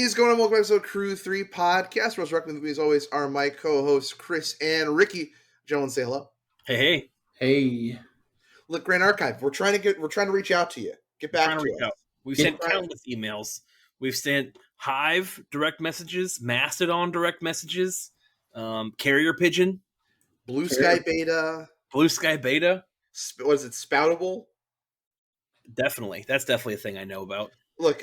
is going on? Welcome to episode Crew3 podcast. Most recommended with me as always are my co-hosts Chris and Ricky. Gentlemen, say hello. Hey. Hey. Look, Grand Archive. We're trying to reach out to you. Get back to us. We've sent countless emails. We've sent Hive direct messages, Mastodon direct messages, Carrier Pigeon, Blue Sky Beta. What is it? Spoutable. Definitely, that's definitely a thing I know about. Look,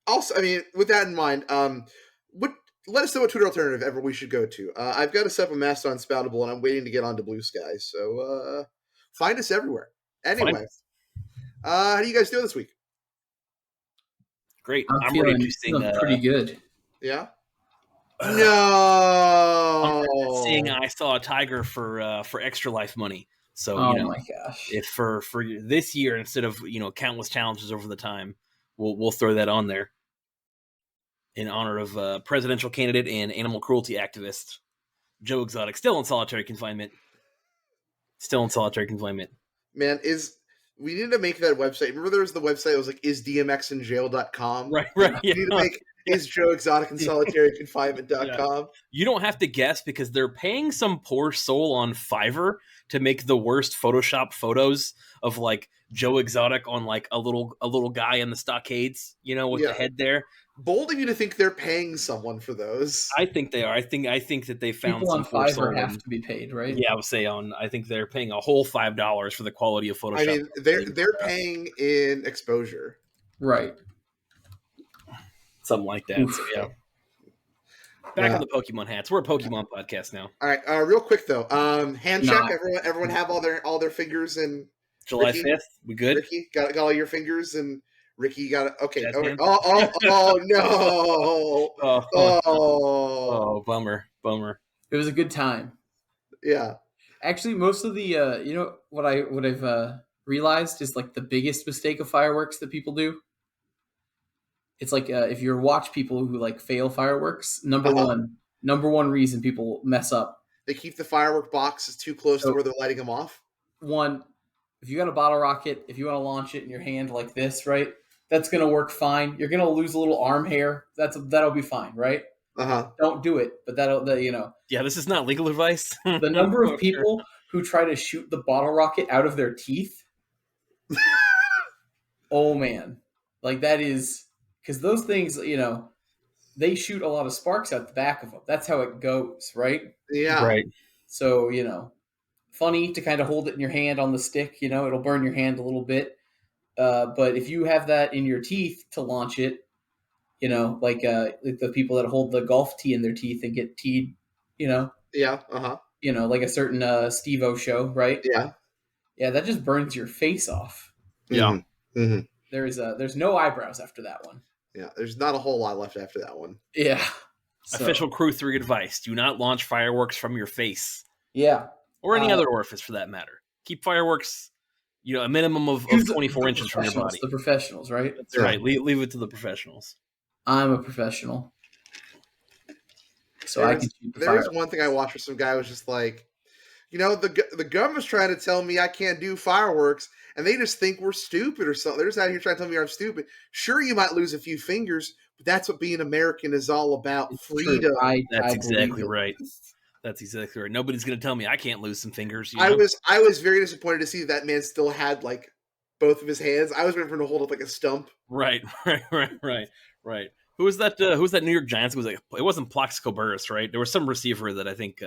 also, I mean, with that in mind, let us know what Twitter alternative ever we should go to. I've got to set up a Mastodon Spoutable, and I'm waiting to get onto Blue Sky. So find us everywhere. Anyway, how do you guys do this week? Great. I'm feeling pretty good. Yeah. No. Seeing I saw a tiger for Extra Life money. So my gosh! If for this year, instead of countless challenges over the time, we'll throw that on there in honor of presidential candidate and animal cruelty activist Joe Exotic, still in solitary confinement. Man, we need to make that website. Remember there was the website that was like isdmxinjail.com? Right. We need to make is Joe Exotic in solitary confinement.com. Yeah. You don't have to guess because they're paying some poor soul on Fiverr to make the worst Photoshop photos of like Joe Exotic on like a little guy in the stockades, with the head there. Bold of you to think they're paying someone for those. I think they are. I think that they found people some on Fiverr have to be paid, right? Yeah, I would say I think they're paying a whole $5 for the quality of Photoshop. I mean, they're paying in exposure, right? Something like that. So, yeah. Back on the Pokemon hats. We're a Pokemon podcast now. All right. Real quick though, hand check. Everyone have all their fingers and July 5th. We good? Ricky got all your fingers and Ricky got it. Okay. Oh no. Oh, bummer. It was a good time. Yeah. Actually, most of the what I've realized is like the biggest mistake of fireworks that people do. It's like if you watch people who like fail fireworks, number one reason people mess up. They keep the firework boxes too close to where they're lighting them off. One, if you got a bottle rocket, if you want to launch it in your hand like this, right? That's going to work fine. You're going to lose a little arm hair. That'll be fine, right? Don't do it, but Yeah, this is not legal advice. The number of people who try to shoot the bottle rocket out of their teeth. Oh man, like that is. Because those things, they shoot a lot of sparks out the back of them. That's how it goes, right? Yeah. Right. So, funny to kind of hold it in your hand on the stick, it'll burn your hand a little bit. But if you have that in your teeth to launch it, like the people that hold the golf tee in their teeth and get teed, Yeah. Like a certain Steve-O show, right? Yeah. Yeah, that just burns your face off. Yeah. Mm-hmm. There's no eyebrows after that one. Yeah, there's not a whole lot left after that one. Yeah. Official Crew3 advice. Do not launch fireworks from your face. Yeah. Or any other orifice for that matter. Keep fireworks, a minimum of 24 inches from your body. The professionals, right? That's right. Leave it to the professionals. I'm a professional. So I can shoot the fireworks. One thing I watched where some guy was just like, the government's trying to tell me I can't do fireworks, and they just think we're stupid or something. They're just out here trying to tell me I'm stupid. Sure, you might lose a few fingers, but that's what being American is all about. Freedom. That's exactly right. That's exactly right. Nobody's going to tell me I can't lose some fingers. I was very disappointed to see that man still had like both of his hands. I was waiting for him to hold up like a stump. Right. Who was that? Who was that New York Giants? It wasn't Plaxico Burress, right? There was some receiver that I think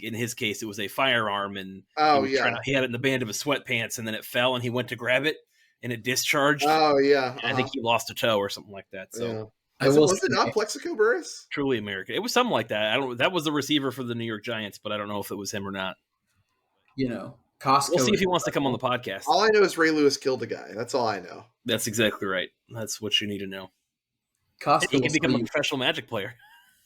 in his case it was a firearm, and he had it in the band of his sweatpants, and then it fell, and he went to grab it, and it discharged. Oh yeah, I think he lost a toe or something like that. So. Yeah. Was it not Plaxico Burress? Truly American. It was something like that. That was the receiver for the New York Giants, but I don't know if it was him or not. Costco. We'll see if he wants to come on the podcast. All I know is Ray Lewis killed a guy. That's all I know. That's exactly right. That's what you need to know. Costco. He can become a professional Magic player.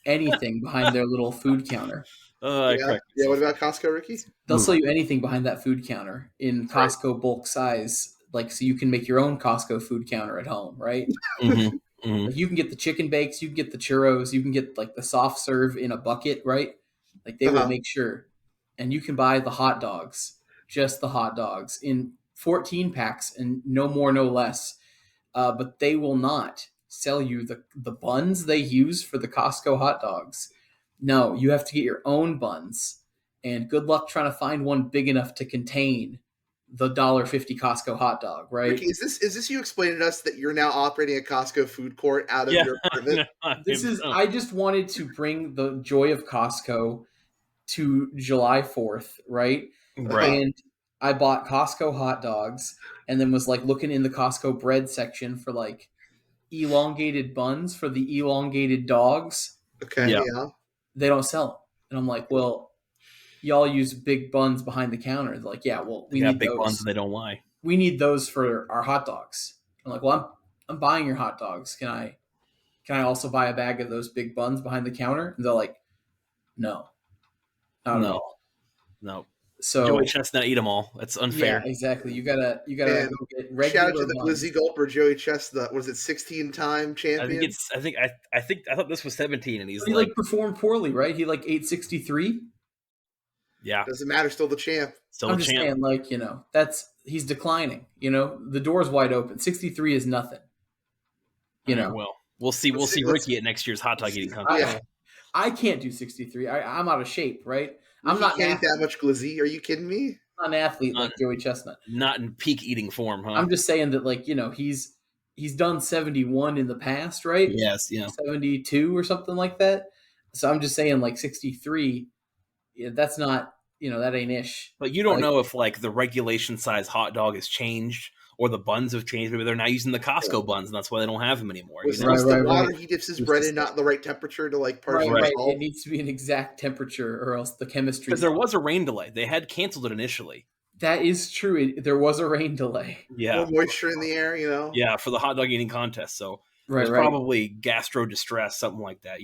Anything behind their little food counter. What about Costco, Ricky? They'll sell you anything behind that food counter in Costco bulk size, like so you can make your own Costco food counter at home, right? Mm-hmm. Mm-hmm. Like you can get the chicken bakes, you can get the churros, you can get like the soft serve in a bucket, right? Like they will make sure. And you can buy the hot dogs, just the hot dogs in 14 packs and no more, no less. But they will not sell you the buns they use for the Costco hot dogs. No, you have to get your own buns, and good luck trying to find one big enough to contain the $1.50 Costco hot dog, right? Ricky, is this you explaining to us that you're now operating a Costco food court out of your apartment? I just wanted to bring the joy of Costco to July 4th, right? Right. And I bought Costco hot dogs and then was like looking in the Costco bread section for like elongated buns for the elongated dogs. Okay, yeah. They don't sell them. And I'm like, well, y'all use big buns behind the counter. They're like, yeah, well, we need big those. buns and they don't lie. We need those for our hot dogs. I'm like, well, I'm buying your hot dogs. Can I also buy a bag of those big buns behind the counter? And they're like, no, not at all. No. So Joey Chestnut eat them all. That's unfair. Yeah, exactly. You gotta go get regular. Shout out to the buns. Glizzy Gulper, Joey Chestnut. Was it 16-time champion? I thought this was 17, and he like performed poorly, right? He like 863. Yeah, doesn't matter. Still the champ. I'm just saying, like, he's declining. The door's wide open. 63 is nothing. Well, we'll see. We'll see Ricky at next year's hot dog eating contest. I can't do 63. I'm out of shape, right? I'm not can't eat that much glizzy. Are you kidding me? I'm not an athlete like Joey Chestnut. Not in peak eating form, huh? I'm just saying that, like, he's done 71 in the past, right? Yes, yeah. 72 or something like that. So I'm just saying, like, 63. Yeah, that's not, that ain't ish. But you don't know if like the regulation size hot dog has changed or the buns have changed. Maybe they're now using the Costco buns, and that's why they don't have them anymore. Was the water he dips his bread in not in the right temperature to like partially Right. It needs to be an exact temperature, or else the chemistry. Because there was a rain delay. They had canceled it initially. That is true. There was a rain delay. Yeah, more moisture in the air. Yeah, for the hot dog eating contest. So there's probably gastro distress, something like that.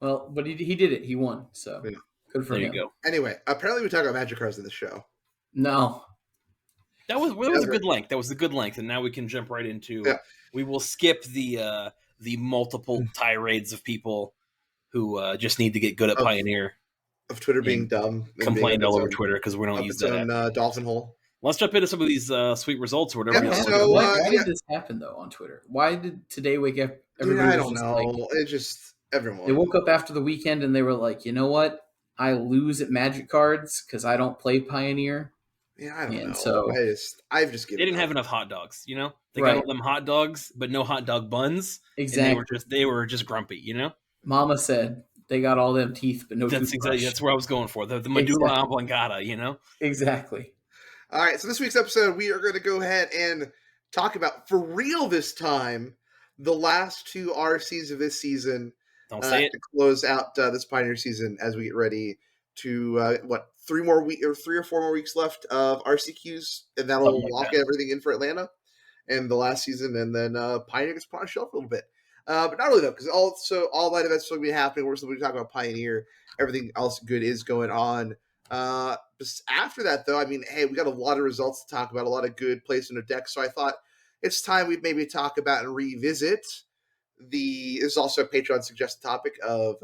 Well, but he did it. He won. So good for him. There you go. Anyway, apparently we talk about magic cards in the show. No. That was a good length. That was a good length, and now we can jump right into. Yeah. We will skip the multiple tirades of people who just need to get good at Pioneer. Of Twitter being dumb, complained all over Twitter because we don't use that. Dolphin hole. Let's jump into some of these sweet results or whatever. Why did this happen though on Twitter? Why did today wake up? Everybody I don't know. It just everyone. They woke up after the weekend and they were like, you know what? I lose at Magic cards because I don't play Pioneer. Yeah, I don't know. So I've just given They didn't have enough hot dogs, They got all them hot dogs, but no hot dog buns. Exactly. And they were just grumpy, Mama said they got all them teeth, but no toothbrush. Exactly. That's where I was going for. The medulla oblongata, Exactly. All right. So this week's episode, we are going to go ahead and talk about, for real this time, the last two RCs of this season. Don't say it. To close out this Pioneer season as we get ready to 3 or 4 more weeks left of RCQs, and that'll lock everything in for Atlanta and the last season, and then Pioneer gets put on a shelf a little bit. But not really though, because all light events will be happening. We're still going to talk about Pioneer. Everything else good is going on. After that, though, I mean, hey, we got a lot of results to talk about, a lot of good placement of decks. So I thought it's time we maybe talk about and revisit this is also a Patreon suggested topic of,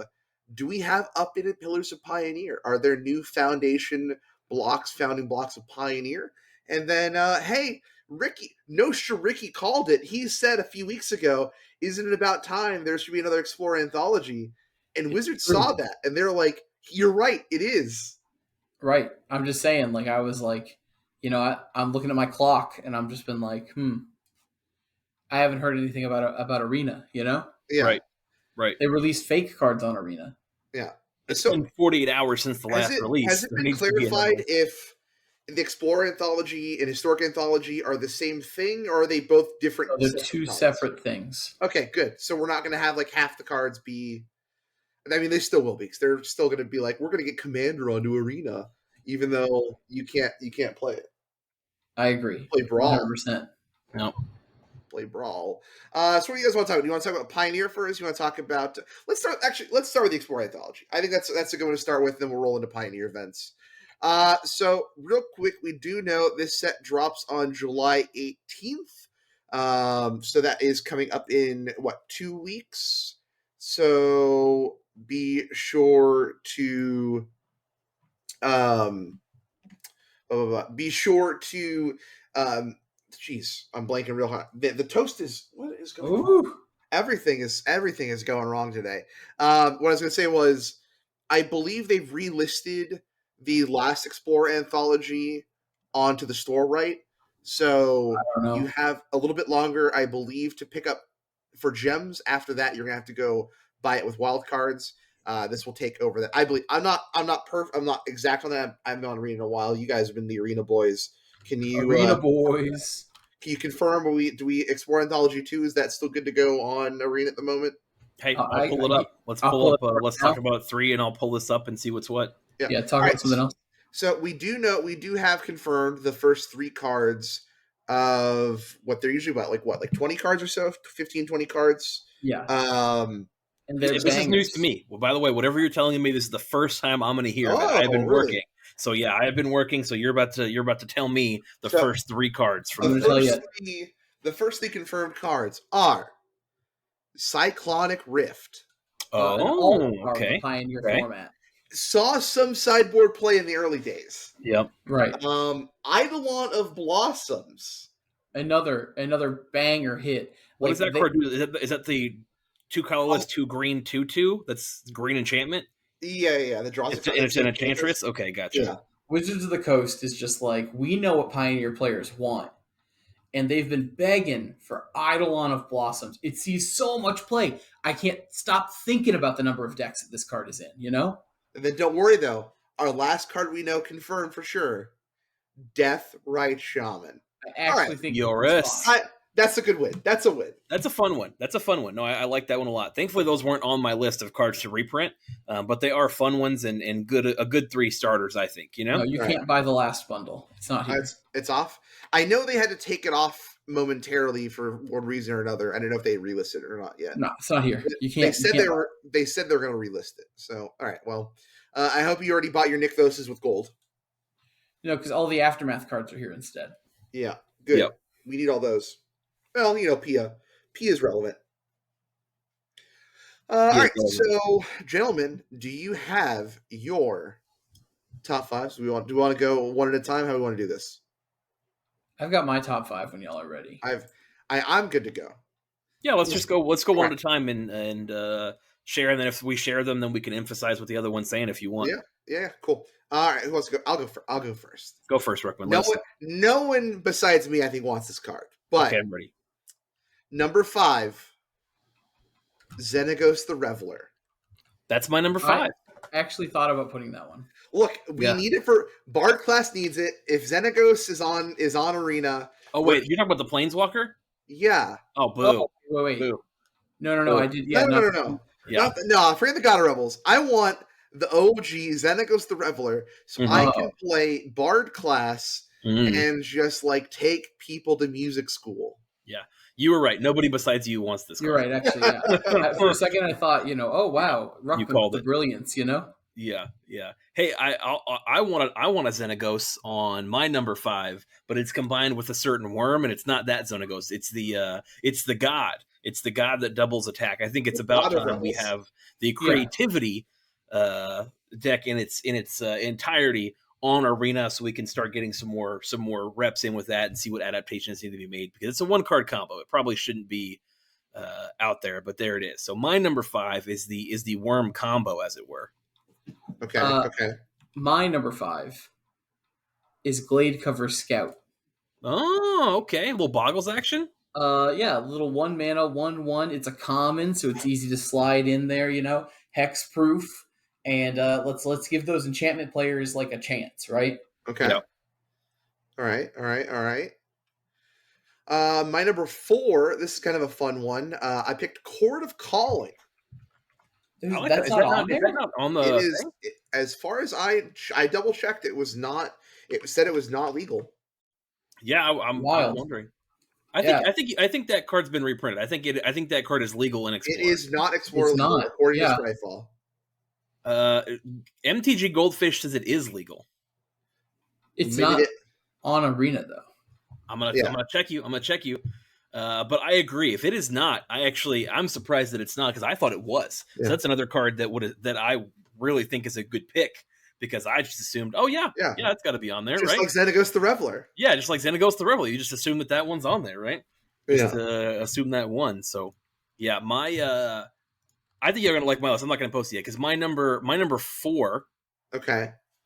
do we have updated pillars of Pioneer? Are there new founding blocks of Pioneer? And then, hey, Ricky called it. He said a few weeks ago, isn't it about time there should be another Explorer Anthology? And Wizards saw that, and they're like, you're right, it is. Right. I'm just saying, like, I was like, I'm looking at my clock, and I'm just been like, I haven't heard anything about Arena, Yeah. Right. They released fake cards on Arena. Yeah. It's been 48 hours since the last release. Has it been clarified if the Explorer Anthology and Historic Anthology are the same thing, or are they both different? They're two separate things. Okay, good. So we're not going to have like half the cards be. I mean, they still will be, because they're still going to be like, we're going to get Commander onto Arena, even though you can't play it. I agree. Play Brawl. 100%. No. Play Brawl. So what do you guys want to talk about? Do you want to talk about Pioneer first? You want to talk about? Let's start with the Explorer Anthology. I think that's a good one to start with. Then we'll roll into Pioneer events. So real quick, we do know this set drops on July 18th. So that is coming up in 2 weeks. So be sure to Jeez, I'm blanking real hard. The toast is what is going Ooh. on? Everything is going wrong today. What I was going to say was, I believe they've relisted the last Explorer Anthology onto the store, right? So you have a little bit longer, I believe, to pick up for gems. After that, you're gonna have to go buy it with wild cards. This will take over that. I believe. I'm not exact on that. I've been on Arena in a while. You guys have been the Arena boys. Can you Arena boys? Can you confirm? Do we Explorer Anthology 2? Is that still good to go on Arena at the moment? Hey, I'll pull it up. Let's pull up. Let's talk about 3, and I'll pull this up and see what's what. Yeah, talk about something else. So we do have confirmed the first 3 cards of what they're usually about, like 20 cards or so, 15, 20 cards. Yeah. And this is news to me. Well, by the way, whatever you're telling me, this is the first time I'm going to hear that. I've been working. So yeah, I have been working. So you're about to tell me the first 3 cards from the first 3 confirmed cards are Cyclonic Rift. Okay. Pioneer format. Saw some sideboard play in the early days. Yep. Right. Eidolon of Blossoms. Another banger hit. What does that card do? Is that the 2 colorless, 2 green, 2/2? That's green enchantment? Yeah. The draws. It's an enchantress? Okay, gotcha. Yeah. Wizards of the Coast is just like, we know what Pioneer players want. And they've been begging for Eidolon of Blossoms. It sees so much play. I can't stop thinking about the number of decks that this card is in, you know? And then don't worry, though. Our last card we know confirmed for sure. Death Right Shaman. I actually think that's a good win. That's a win. That's a fun one. No, I like that one a lot. Thankfully, those weren't on my list of cards to reprint, but they are fun ones and a good 3 starters, I think. You know? No, you can't buy the last bundle. It's not here. It's off. I know they had to take it off momentarily for one reason or another. I don't know if they relisted it or not yet. No, it's not here. You can't. They said they were going to relist it. So, all right. Well, I hope you already bought your Nykthoses with gold. Because all the Aftermath cards are here instead. Yeah, good. Yep. We need all those. Well, Pia is relevant. All right. So, gentlemen, do you have your top 5? Do we want to go one at a time? How do we want to do this? I've got my top 5 when y'all are ready. I'm good to go. Yeah, let's go one at a time and share, and then if we share them, then we can emphasize what the other one's saying if you want. Yeah, cool. All right, who wants to go? I'll go first. Go first, Ruckman. No one besides me, I think, wants this card. But okay, I'm ready. Number 5, Xenagos the Reveler. That's my number 5. I actually thought about putting that one. Look, we need it for Bard class needs it. If Xenagos is on Arena. Oh wait, you're talking about the Planeswalker? Yeah. Oh, boo. Wait. Boo. No. I did. Yeah. No. Yeah. Forget the God of Rebels. I want the OG Xenagos the Reveler, so I can play Bard class and just take people to music school. Yeah. You were right. Nobody besides you wants this card. You're right, actually. Yeah. For a second, I thought, oh wow, you called the brilliance, Yeah. Hey, I want a Xenagos on my number 5, but it's combined with a certain worm, and it's not that Xenagos. It's the god. It's the god that doubles attack. I think it's about time we have the creativity deck in its entirety on Arena, so we can start getting some more reps in with that and see what adaptations need to be made, because it's a 1-card combo. It probably shouldn't be out there, but there it is. So my number 5 is the worm combo, as it were. Okay. My number 5 is Gladecover Scout. Oh, okay. A little Boggles action? Yeah, little 1 mana, 1/1. It's a common, so it's easy to slide in there, hex proof. And let's give those enchantment players a chance, right? Okay. Yep. All right. My number 4, this is kind of a fun one. I picked Chord of Calling. That's not on there? Not on the it is, as far as I double checked, it was not. It said it was not legal. Yeah, I'm wondering. I think that card's been reprinted. I think that card is legal in Explorer. It is not Explorer legal, according to Strifefall. MTG Goldfish says it is legal. It's not on Arena though. I'm gonna check you. But I agree. If it is not, I'm surprised that it's not, because I thought it was. So that's another card that I really think is a good pick, because I just assumed, oh yeah, it's got to be on there, just right? Like Xenagos the Reveler. Yeah, just like Xenagos the Reveler. You just assume that one's on there, right? Just assume that one. So yeah, I think you're gonna like my list. I'm not gonna post it yet because my number 4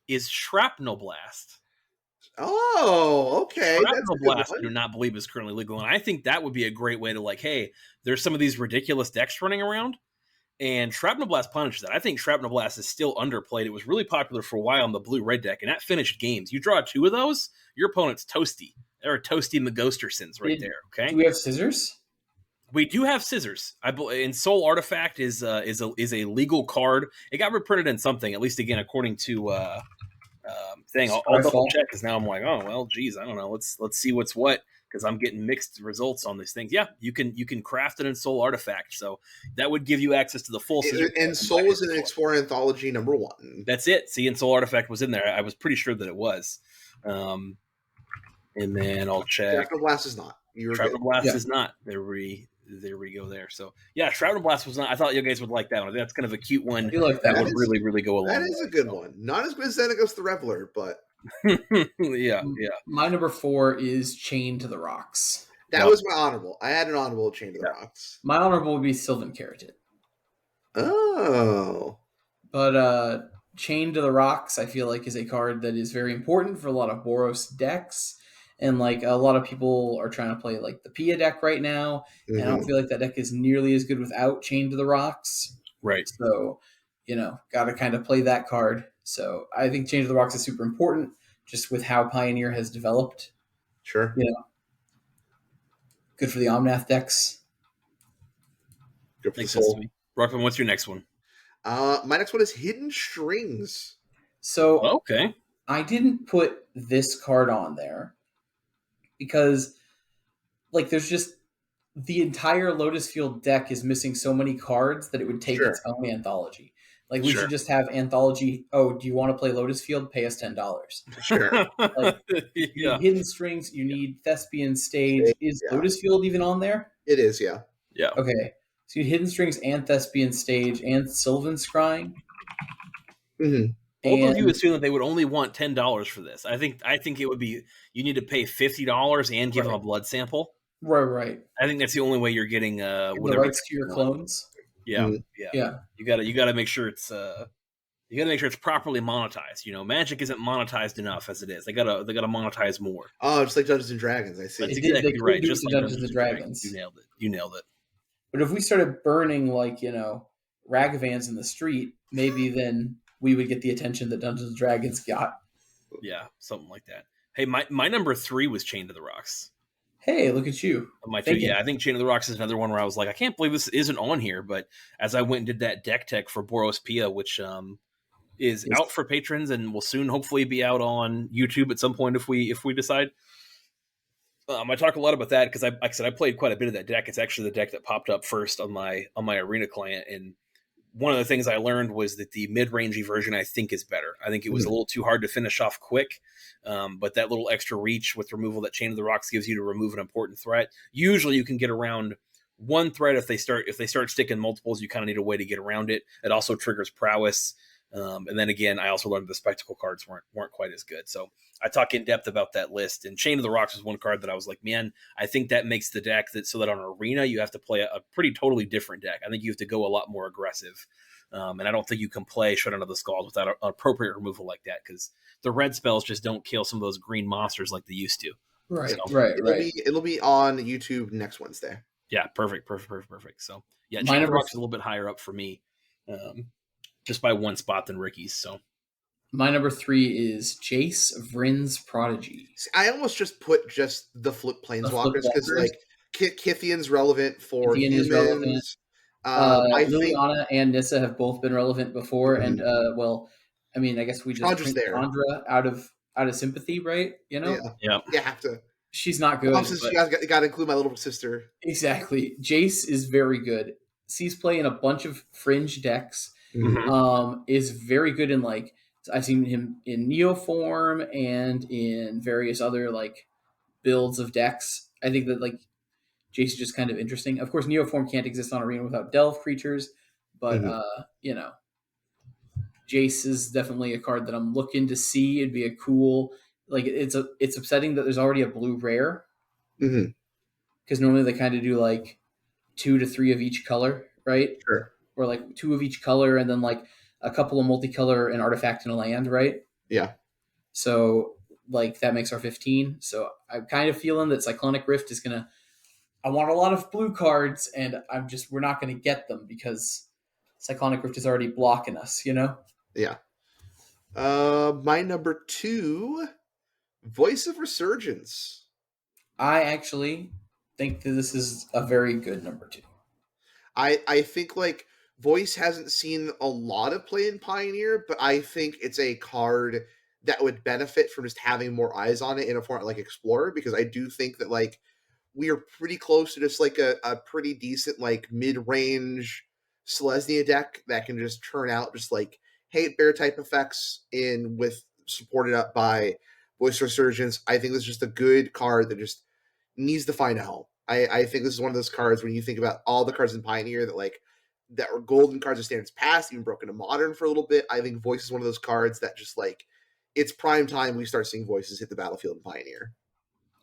is Shrapnel Blast. Oh, okay. Shrapnel Blast, I do not believe is currently legal, and I think that would be a great way to like, hey, there's some of these ridiculous decks running around, and Shrapnel Blast punishes that. I think Shrapnel Blast is still underplayed. It was really popular for a while on the blue-red deck, and that finished games. You draw 2 of those, your opponent's toasty. There are toasty McGhostersons right there. Okay. Do we have scissors? We do have scissors. And Soul Artifact is a legal card. It got reprinted in something, at least again according to thing. I'll double check because now I'm like, oh well, geez, I don't know. Let's see what's what because I'm getting mixed results on these things. Yeah, you can craft it in Soul Artifact, so that would give you access to the full. And Soul was in Explorer Anthology #1. That's it. See, and Soul Artifact was in there. I was pretty sure that it was. And then I'll check. Shrapnel Blast is not. Shrapnel Blast is not. There we go there. So yeah, Shrapnel Blast was not. I thought you guys would like that one. That's kind of a cute one. I feel like that would really, really go along. That is a good one. Not as good as Xenagos the Reveler, but yeah. My number 4 is Chain to the Rocks. That was my honorable. I had an honorable Chain to the Rocks. My honorable would be Sylvan Keratin. Oh. But Chain to the Rocks, I feel like, is a card that is very important for a lot of Boros decks. And like a lot of people are trying to play like the Pia deck right now. And I don't feel like that deck is nearly as good without Chain to the Rocks. Right. So, got to kind of play that card. So I think Chain to the Rocks is super important just with how Pioneer has developed. Sure. Good for the Omnath decks. Good for the Soul. Rockman, what's your next one? My next one is Hidden Strings. So okay. I didn't put this card on there because like there's just the entire Lotus Field deck is missing so many cards that it would take its own anthology. Like we should just have anthology. Oh, do you want to play Lotus Field? Pay us $10. Sure. Like you need Hidden Strings. You need Thespian Stage. Is Lotus Field even on there? It is. Yeah. Yeah. Okay. So you need Hidden Strings and Thespian Stage and Sylvan Scrying. Mm-hmm. Both of you assume that they would only want $10 for this. I think it would be you need to pay $50 and give them a blood sample. Right. I think that's the only way you're getting the rights to your clones. Yeah. You gotta make sure it's properly monetized. Magic isn't monetized enough as it is. They gotta monetize more. Oh, just like Dungeons and Dragons. I see. That's exactly right. Just like Dungeons and Dragons. You nailed it. But if we started burning Ragavans in the street, maybe then we would get the attention that Dungeons and Dragons got. Yeah, something like that. Hey, my number 3 was Chain to the Rocks. Hey, look at you. I think Chain of the Rocks is another one where I was like, I can't believe this isn't on here. But as I went and did that deck tech for Boros Pia, which is out for patrons and will soon hopefully be out on YouTube at some point if we decide. I talk a lot about that because I played quite a bit of that deck. It's actually the deck that popped up first on my arena client, and one of the things I learned was that the mid-rangey version I think is better. I think it was a little too hard to finish off quick, but that little extra reach with removal that Chain of the Rocks gives you to remove an important threat. Usually you can get around one threat if they start sticking multiples. You kind of need a way to get around it. It also triggers prowess. And then again, I also learned the spectacle cards weren't quite as good. So I talk in depth about that list. And Chain of the Rocks was one card that I was like, man, I think that makes the deck so that on arena you have to play a pretty totally different deck. I think you have to go a lot more aggressive. And I don't think you can play Shred Under the Skulls without an appropriate removal like that because the red spells just don't kill some of those green monsters like they used to. Right, so, right. It'll be on YouTube next Wednesday. Yeah, perfect. So yeah, Chain of the Rocks is a little bit higher up for me. Just by one spot than Ricky's. So my number 3 is Jace Vryn's Prodigy. I almost just put the flip planeswalkers because like Kithian's relevant for humans. Relevant. Liliana and Nissa have both been relevant before, and I guess we just print Chandra out of sympathy, right? Yeah. You have to. She's not good. You got to include my little sister. Exactly. Jace is very good. Sees play in a bunch of fringe decks. Mm-hmm. Is very good in I've seen him in Neoform and in various other builds of decks. I think that Jace is just kind of interesting. Of course, Neoform can't exist on Arena without Delve creatures, but Jace is definitely a card that I'm looking to see. It'd be a cool, like it's upsetting that there's already a blue rare, because normally they kind of do like 2 to 3 of each color, right? Sure. Or like 2 of each color, and then like a couple of multicolor, an artifact, and a land, right? Yeah. So like that makes our 15. So I'm kind of feeling that Cyclonic Rift is gonna. I want a lot of blue cards, and we're not gonna get them because Cyclonic Rift is already blocking us, you know? Yeah. My number 2, Voice of Resurgence. I actually think that this is a very good number 2. I think like Voice hasn't seen a lot of play in Pioneer, but I think it's a card that would benefit from just having more eyes on it in a format like Explorer, because I do think that like we are pretty close to just like a pretty decent like mid-range Selesnya deck that can just turn out just like hate bear type effects in with supported up by Voice Resurgence. I think this is just a good card that just needs to find a home. I think this is one of those cards when you think about all the cards in Pioneer that were golden cards of Standards Past, even broken to Modern for a little bit. I think Voice is one of those cards that just like it's prime time we start seeing Voices hit the battlefield in Pioneer.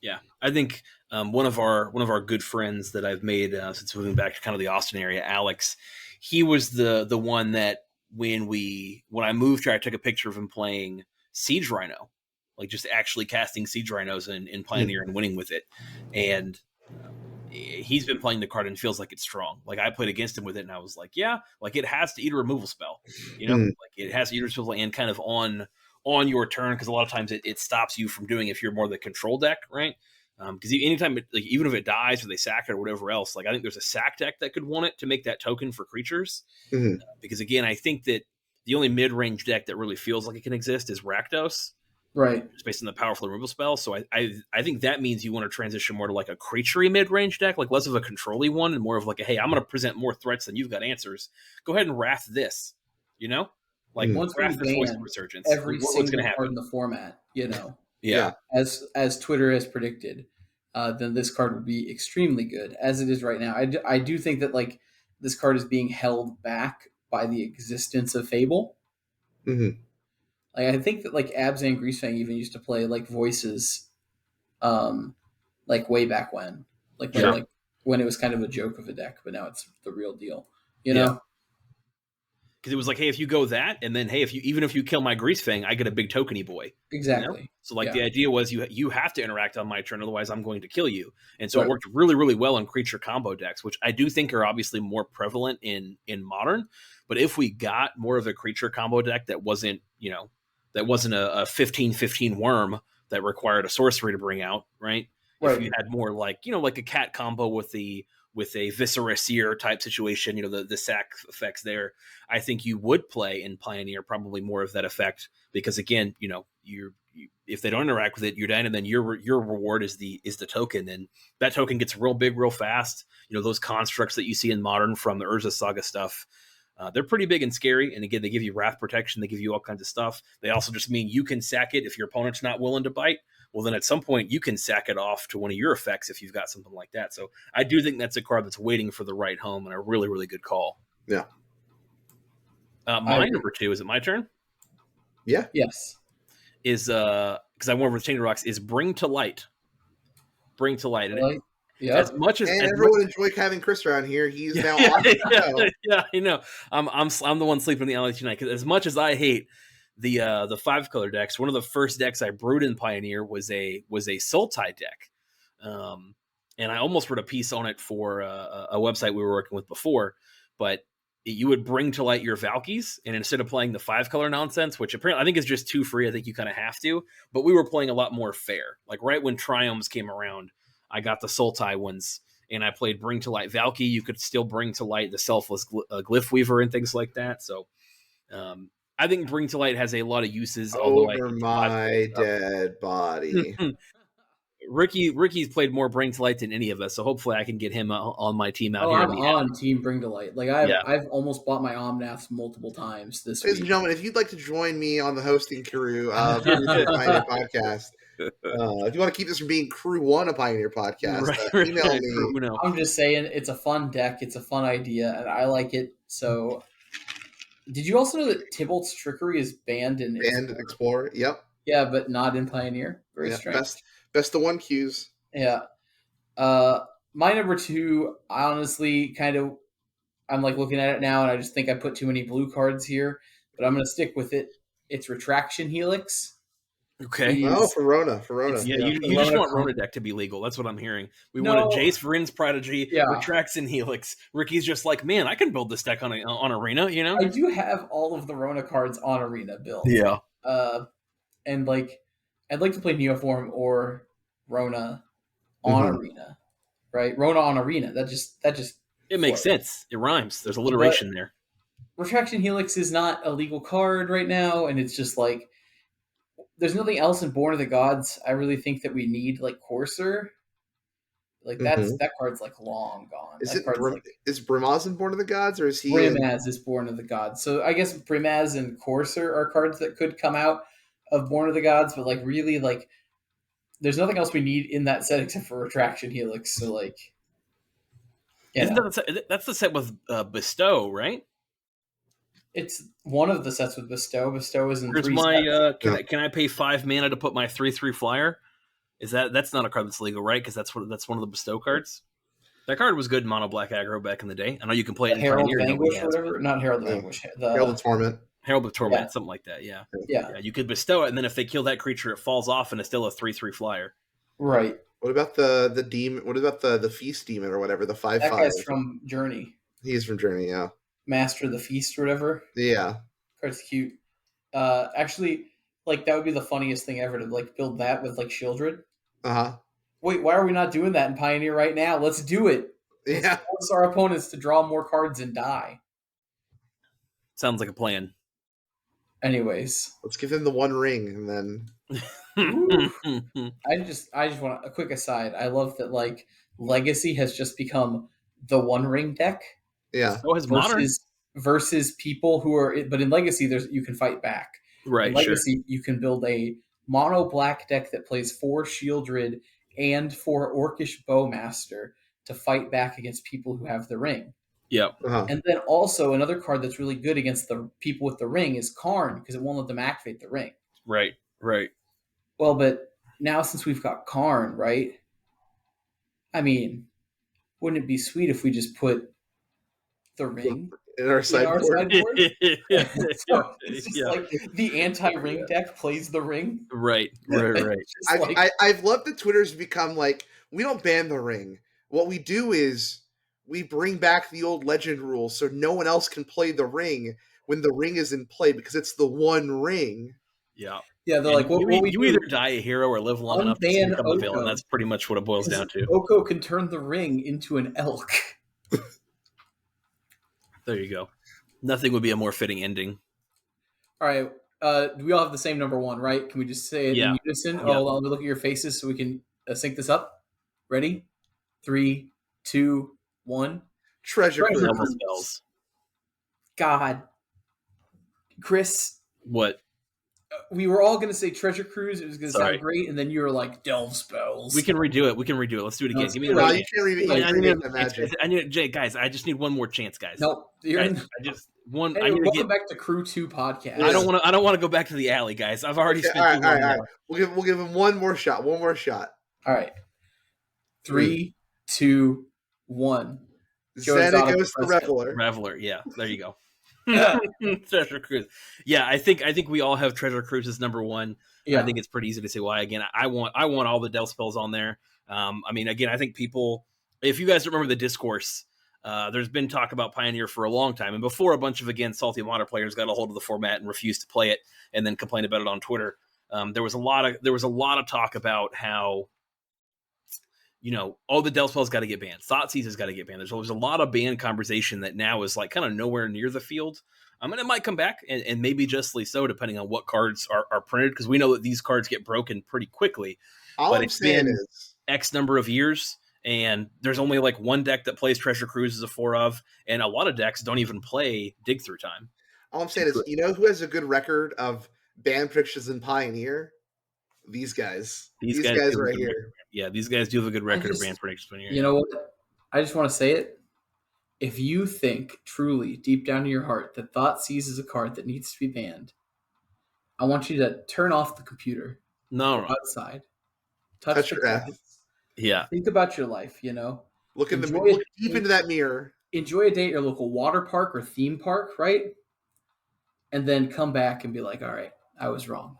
Yeah, I think one of our good friends that I've made since moving back to kind of the Austin area, Alex, he was the one that when I moved here, I took a picture of him playing Siege Rhino, like just actually casting Siege Rhinos in Pioneer and winning with it, and he's been playing the card and feels like it's strong. Like I played against him with it, and I was like, yeah, like it has to eat a removal spell, you know, like it has to eat a removal spell and kind of on your turn, because a lot of times it stops you from doing if you're more the control deck, right? Because anytime, even if it dies or they sack it or whatever else, like I think there's a sack deck that could want it to make that token for creatures. Because again, I think that the only mid-range deck that really feels like it can exist is Rakdos, right? Just based on the powerful removal spell. So I think that means you want to transition more to like a creaturey mid-range deck, like less of a control-y one and more of like a, hey, I'm going to present more threats than you've got answers. Go ahead and wrath this, you know. Like once we ban Resurgence, every single card in the format, you know, as Twitter has predicted, then this card would be extremely good as it is right now. I do think that like this card is being held back by the existence of Fable. Like I think that like Abzan Greasefang even used to play like Voices, like way back when, like when it was kind of a joke of a deck, but now it's the real deal, you know. Because it was like, hey, if you go that, and then hey, if you kill my Greasefang, I get a big tokeny boy. Exactly. You know? So like the idea was you have to interact on my turn, otherwise I'm going to kill you. And so it worked really, really well in creature combo decks, which I do think are obviously more prevalent in Modern. But if we got more of a creature combo deck that wasn't, you know, a 15/15 worm that required a sorcery to bring out, right? If you had more like, you know, like a cat combo with a Viscera Seer type situation, you know, the sack effects there, I think you would play in Pioneer probably more of that effect, because again, you know, if they don't interact with it, you're down, and then your reward is the token, and that token gets real big real fast. You know, those constructs that you see in Modern from the Urza Saga stuff, they're pretty big and scary, and again, they give you wrath protection, they give you all kinds of stuff. They also just mean you can sack it if your opponent's not willing to bite. Well, then at some point you can sack it off to one of your effects if you've got something like that. So I do think that's a card that's waiting for the right home, and a really, really good call. Yeah. My number 2, is it my turn? Yeah. Yes. Is because I went over the Chain of Rocks, is Bring to Light. Bring to Light. Yeah. As everyone enjoyed having Chris around here, he's now on the show. Yeah, I know. I'm the one sleeping in the alley tonight, because as much as I hate the 5-color decks, one of the first decks I brewed in Pioneer was a Sultai deck, and I almost wrote a piece on it for a website we were working with before. But you would bring to light your Valkies, and instead of playing the 5-color nonsense, which apparently I think is just too free, I think you kind of have to. But we were playing a lot more fair. Like right when Triumphs came around, I got the Sultai ones, and I played Bring to Light Valky. You could still bring to light the Selfless Glyph Weaver and things like that. So I think Bring to Light has a lot of uses. Over my dead body. Ricky's played more Bring to Light than any of us, so hopefully I can get him on my team out here. I'm on Team Bring to Light. Like I've almost bought my Omnaths multiple times this week. Ladies and gentlemen, if you'd like to join me on the hosting crew of the Pioneer Podcast, if you want to keep this from being Crew 1 a Pioneer Podcast, email me. I'm just saying, it's a fun deck, it's a fun idea, and I like it. So Did you also know that Tybalt's Trickery is banned in Explorer? Yep. Yeah, but not in Pioneer. Very strange. Best of 1 Qs. Yeah. My number 2, I honestly I'm like looking at it now, and I just think I put too many blue cards here, but I'm going to stick with it. It's Retraction Helix. Okay. For Rona. Yeah, you just want Rona deck to be legal. That's what I'm hearing. We want a Jace Vryn's Prodigy, Retraction Helix. Ricky's just like, man, I can build this deck on Arena, you know? I do have all of the Rona cards on Arena built. Yeah. And like, I'd like to play Neoform or Rona on Arena, right? Rona on Arena. That just it makes sense. It rhymes. There's alliteration there. Retraction Helix is not a legal card right now, and it's just like, there's nothing else in Born of the Gods I really think that we need, like Courser. Like that card's like long gone. Is Brimaz in Born of the Gods, or is he? Brimaz is Born of the Gods. So I guess Brimaz and Courser are cards that could come out of Born of the Gods, but like really, like there's nothing else we need in that set except for Retraction Helix. So like, that's the set with Bestow, right? It's one of the sets with Bestow. Bestow is in Here's 3 my can I pay 5 mana to put my 3/3 flyer? That's not a card that's legal, right? Because that's one of the Bestow cards. That card was good in mono black aggro back in the day. I know you can play it in Herald Pioneer. of Anguish or whatever. Not Herald of Anguish. Herald of Torment. Herald of Torment, something like that. Yeah. You could bestow it, and then if they kill that creature, it falls off, and it's still a 3/3 flyer. Right. What about the demon? What about the feast demon or whatever? The 5/5. That guy's from Journey. He's from Journey. Yeah. Master of the Feast or whatever. Yeah. Card's cute. Actually, like that would be the funniest thing ever to like build that with like Shieldred. Wait, why are we not doing that in Pioneer right now? Let's do it. Yeah. Force our opponents to draw more cards and die. Sounds like a plan. Anyways, let's give him the 1 ring and then. I just want a quick aside. I love that like Legacy has just become the 1 ring deck. Yeah. So has Modern versus people who are, but in Legacy you can fight back. Right. In Legacy, you can build a mono black deck that plays 4 Shieldred and 4 Orcish Bowmaster to fight back against people who have the ring. Yep. And then also another card that's really good against the people with the ring is Karn, because it won't let them activate the ring. Right. Well, but now since we've got Karn, right? I mean, wouldn't it be sweet if we just put the ring in our sideboard? So it's just like the anti-ring deck plays the ring. Right. I've loved that Twitter's become like, we don't ban the ring. What we do is we bring back the old legend rules so no one else can play the ring when the ring is in play because it's the 1 ring. Yeah. Yeah, they're like, you either die a hero or live long enough to become a villain. That's pretty much what it boils down to. Oko can turn the ring into an elk. There you go. Nothing would be a more fitting ending. All right. We all have the same number 1, right? Can we just say it in unison? Yeah. Hold on, let me look at your faces so we can sync this up. Ready? 3, 2, 1. Treasure spells. God. Chris. What? We were all going to say Treasure Cruise. It was going to sound great, and then you were like, Delve Spells. We can redo it. Let's do it again. Give me you can't read I need Jay, guys. I just need one more chance, guys. Nope. Welcome back to Crew3 podcast. I don't want to go back to the alley, guys. I've already spent all right. We'll give him one more shot. All right. 3, 2, 1. Xanagos the Reveler. Yeah, there you go. Treasure Cruise. Yeah, I think we all have Treasure Cruise as number 1. Yeah. I think it's pretty easy to say why. Again, I want all the Delve spells on there. I mean, again, I think people, if you guys remember the discourse, there's been talk about Pioneer for a long time, and before a bunch of salty modern players got a hold of the format and refused to play it, and then complained about it on Twitter. There was a lot of talk about how, all the Delve spells got to get banned. Thoughtseize has got to get banned. There's always a lot of ban conversation that now is like kind of nowhere near the field. And it might come back, and maybe justly so, depending on what cards are printed, because we know that these cards get broken pretty quickly. But it's been X number of years, and there's only like 1 deck that plays Treasure Cruise as a 4 of, and a lot of decks don't even play Dig Through Time. All I'm saying is, who has a good record of ban predictions in Pioneer? These guys. These guys right here. Yeah, these guys do have a good record of ban predictions. You know what? I just want to say it. if you think truly deep down in your heart that Thoughtseize is a card that needs to be banned, I want you to turn off the computer, No, go no. outside, touch Touch the your F. plants, Yeah. think about your life. Look Enjoy deep into that mirror. enjoy a day at your local water park or theme park, right? And then come back and be like, all right, I was wrong.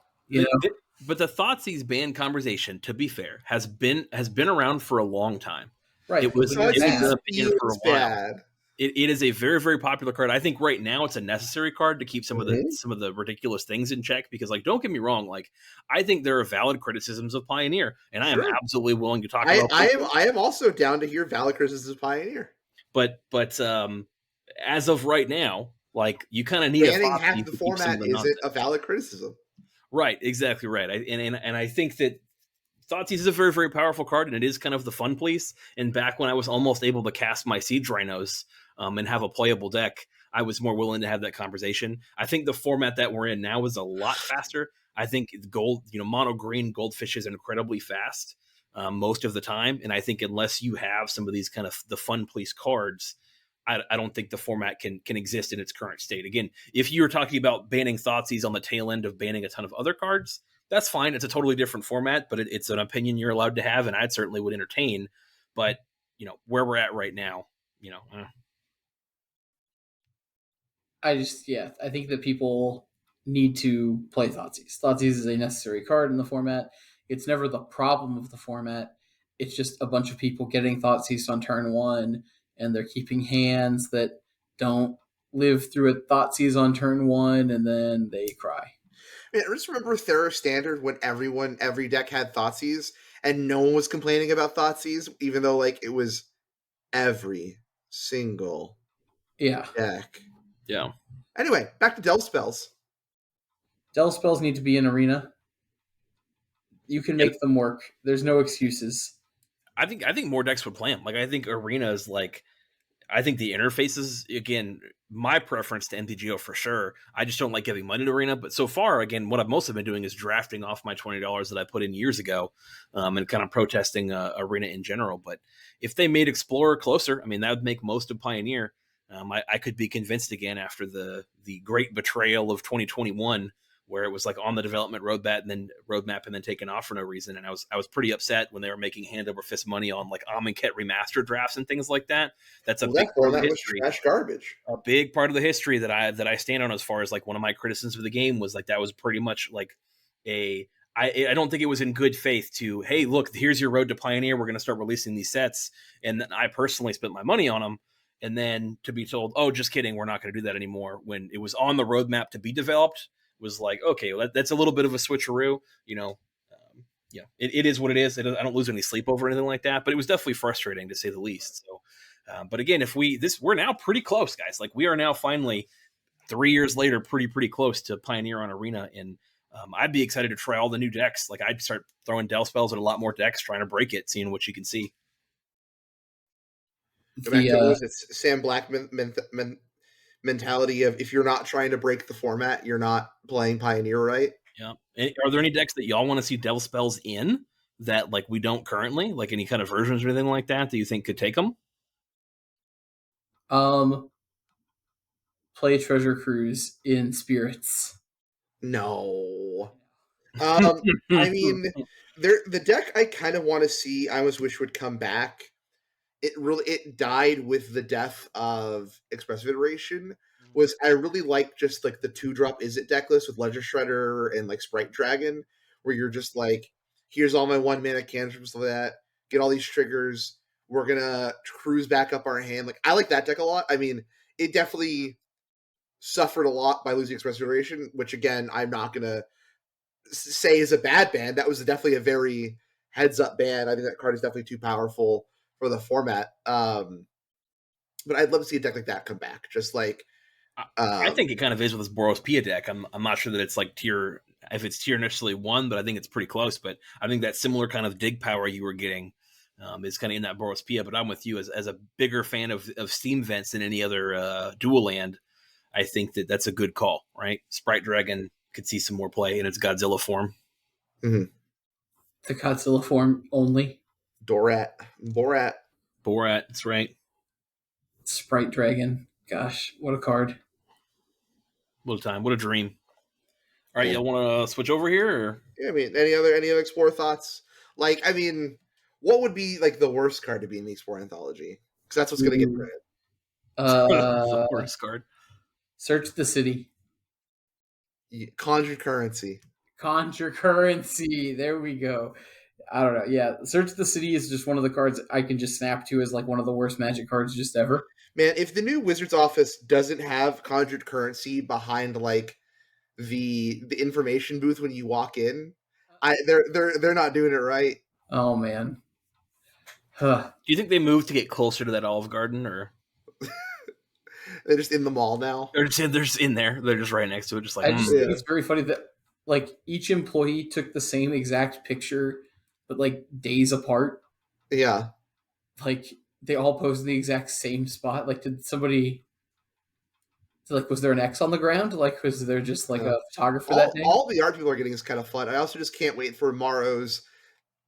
But the Thoughtseize ban conversation, to be fair, has been around for a long time. Right. It was When you're an mad, opinion for a while. It is a very, very popular card. I think right now it's a necessary card to keep some of the ridiculous things in check, because, like, don't get me wrong, like, I think there are valid criticisms of Pioneer, and I am absolutely willing to talk about. I am also down to hear valid criticisms of Pioneer. But as of right now, like, you kind of need banning half the format isn't a valid criticism. Right, exactly right. And I think that Thoughtseize is a very, very powerful card, and it is kind of the fun piece. And back when I was almost able to cast my Siege Rhinos and have a playable deck, I was more willing to have that conversation. I think the format that we're in now is a lot faster. I think gold, mono green goldfish is incredibly fast most of the time. And I think unless you have some of these kind of the fun piece cards, I don't think the format can exist in its current state. Again, if you're talking about banning Thoughtseize on the tail end of banning a ton of other cards, that's fine. It's a totally different format, but it's an opinion you're allowed to have, and I certainly would entertain. But, where we're at right now, I think that people need to play Thoughtseize. Thoughtseize is a necessary card in the format. It's never the problem of the format. It's just a bunch of people getting Thoughtseize on turn one, and they're keeping hands that don't live through a Thoughtseize on turn one, and then they cry. I just remember Thera Standard when every deck had Thoughtseize, and no one was complaining about Thoughtseize, even though, like, it was every single deck. Yeah. Anyway, back to Delve Spells. Delve Spells need to be in Arena. You can make them work. There's no excuses. I think more decks would play them. Like, I think Arena is like, I think the interfaces, again, my preference to MTGO for sure. I just don't like giving money to Arena. But so far, again, what I've mostly been doing is drafting off my $20 that I put in years ago and kind of protesting Arena in general. But if they made Explorer closer, I mean, that would make most of Pioneer. I could be convinced again after the great betrayal of 2021, where it was like on the development roadmap and then taken off for no reason. And I was pretty upset when they were making hand over fist money on like Amonkhet remastered drafts and things like that. That's a big part of the history. Trash garbage. A big part of the history that I stand on as far as like one of my criticisms of the game was like that was pretty much like I don't think it was in good faith to, hey, look, here's your road to Pioneer. We're going to start releasing these sets. And then I personally spent my money on them. And then to be told, oh, just kidding, we're not going to do that anymore, when it was on the roadmap to be developed, was like, okay, well, that's a little bit of a switcheroo. It is what it is. I don't lose any sleep over anything like that, but it was definitely frustrating to say the least. So, but again, we're now pretty close, guys. Like, we are now finally 3 years later, pretty close to Pioneer on Arena, and I'd be excited to try all the new decks. Like, I'd start throwing Delve Spells at a lot more decks, trying to break it, seeing what you can see. Go back to Sam Black mentality of, if you're not trying to break the format, you're not playing Pioneer right. Yeah. Are there any decks that y'all want to see Delve Spells in that, like, we don't currently, like any kind of versions or anything like that you think could take them? Play Treasure Cruise in Spirits. No. I mean, the deck I kind of want to see, I almost wish would come back. It died with the death of Expressive Iteration. Was I really like just like the 2-drop Izzet deck list with Ledger Shredder and like Sprite Dragon, where you're just like, here's all my 1-mana cantrips for that, get all these triggers, we're gonna cruise back up our hand. Like, I like that deck a lot. I mean, it definitely suffered a lot by losing Expressive Iteration, which again, I'm not gonna say is a bad ban. That was definitely a very heads up ban. I think that card is definitely too powerful for the format. But I'd love to see a deck like that come back. Just like, I think it kind of is with this Boros Pia deck. I'm not sure that it's like tier initially 1, but I think it's pretty close. But I think that similar kind of dig power you were getting is kind of in that Boros Pia. But I'm with you as a bigger fan of Steam Vents than any other dual land. I think that's a good call, right? Sprite Dragon could see some more play in its Godzilla form. Mm-hmm. The Godzilla form only. Borat. That's right. Sprite Dragon. Gosh, what a card. What a time. What a dream. All right, y'all want to switch over here? Or? Yeah, I mean, any other Explorer thoughts? Like, I mean, what would be like the worst card to be in the Explorer Anthology? Because that's what's going to get printed. The worst card. Search the City. Conjure Currency. Conjure Currency. There we go. I don't know. Yeah, Search the City is just one of the cards I can just snap to as like one of the worst Magic cards just ever. Man, if the new Wizards office doesn't have Conjured Currency behind like the information booth when you walk in, they're not doing it right. Oh man. Huh. Do you think they moved to get closer to that Olive Garden, or they're just in the mall now? They're just in there. They're just right next to it. Just like I just think it's very funny that like each employee took the same exact picture, but like days apart. Yeah. Like they all posed in the exact same spot. Like did somebody? Like, was there an X on the ground? Like, was there just like a photographer that day? All the art people are getting is kind of fun. I also just can't wait for Morrow's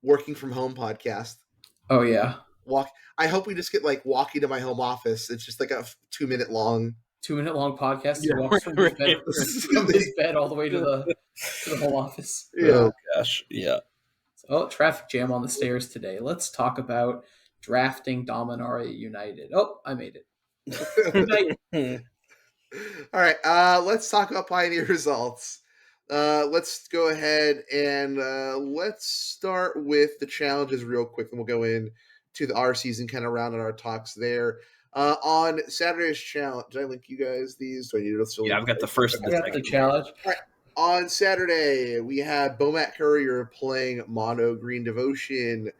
working from home podcast. Oh yeah. I hope we just get like walking to my home office. It's just like a 2-minute long podcast. Yeah, he walks from his bed all the way to the home office. Yeah. Oh gosh. Yeah. So, traffic jam on the stairs today. Let's talk about drafting Dominaria United. Oh, I made it. All right, let's talk about Pioneer results. Let's go ahead and let's start with the challenges real quick, and we'll go in to the RCs and kind of round out our talks there. On Saturday's challenge, did I link you guys these? Do I need to still? Yeah, I've got the first. I got the challenge. All right. On Saturday, we have Bomat Courier playing Mono Green Devotion.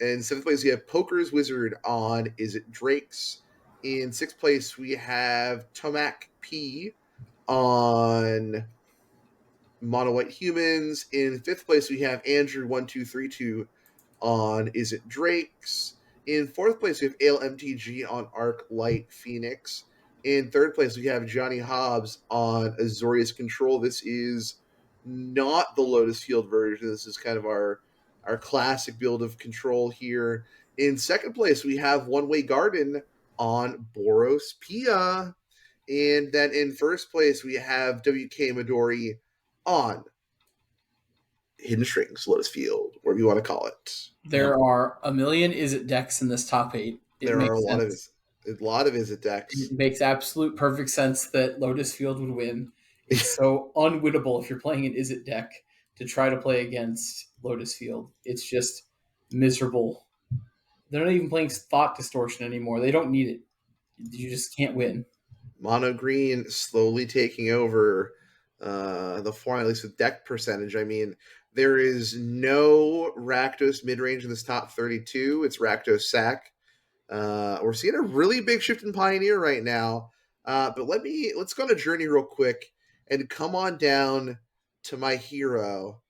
In 7th place, we have Poker's Wizard on Is It Drake's. In 6th place, we have Tomac P on Mono White Humans. In 5th place, we have Andrew1232 on Is It Drake's. In 4th place, we have Ale MTG on Arc Light Phoenix. In 3rd place, we have Johnny Hobbs on Azorius Control. This is not the Lotus Field version. This is kind of our classic build of Control here. In 2nd place, we have One Way Garden on Boros Pia. And then in 1st place, we have WK Midori on Hidden Strings, Lotus Field, whatever you want to call it. There are a million Is It decks in this top 8. There are a lot of Is It decks. It makes absolute perfect sense that Lotus Field would win. It's so unwinnable if you're playing an Is It deck to try to play against Lotus Field. It's just miserable. They're not even playing Thought Distortion anymore. They don't need it. You just can't win. Mono Green slowly taking over the form, at least with deck percentage. I mean, there is no Rakdos mid-range in this top 32. It's Rakdos Sack. We're seeing a really big shift in Pioneer right now. But let's go on a journey real quick and come on down to my hero,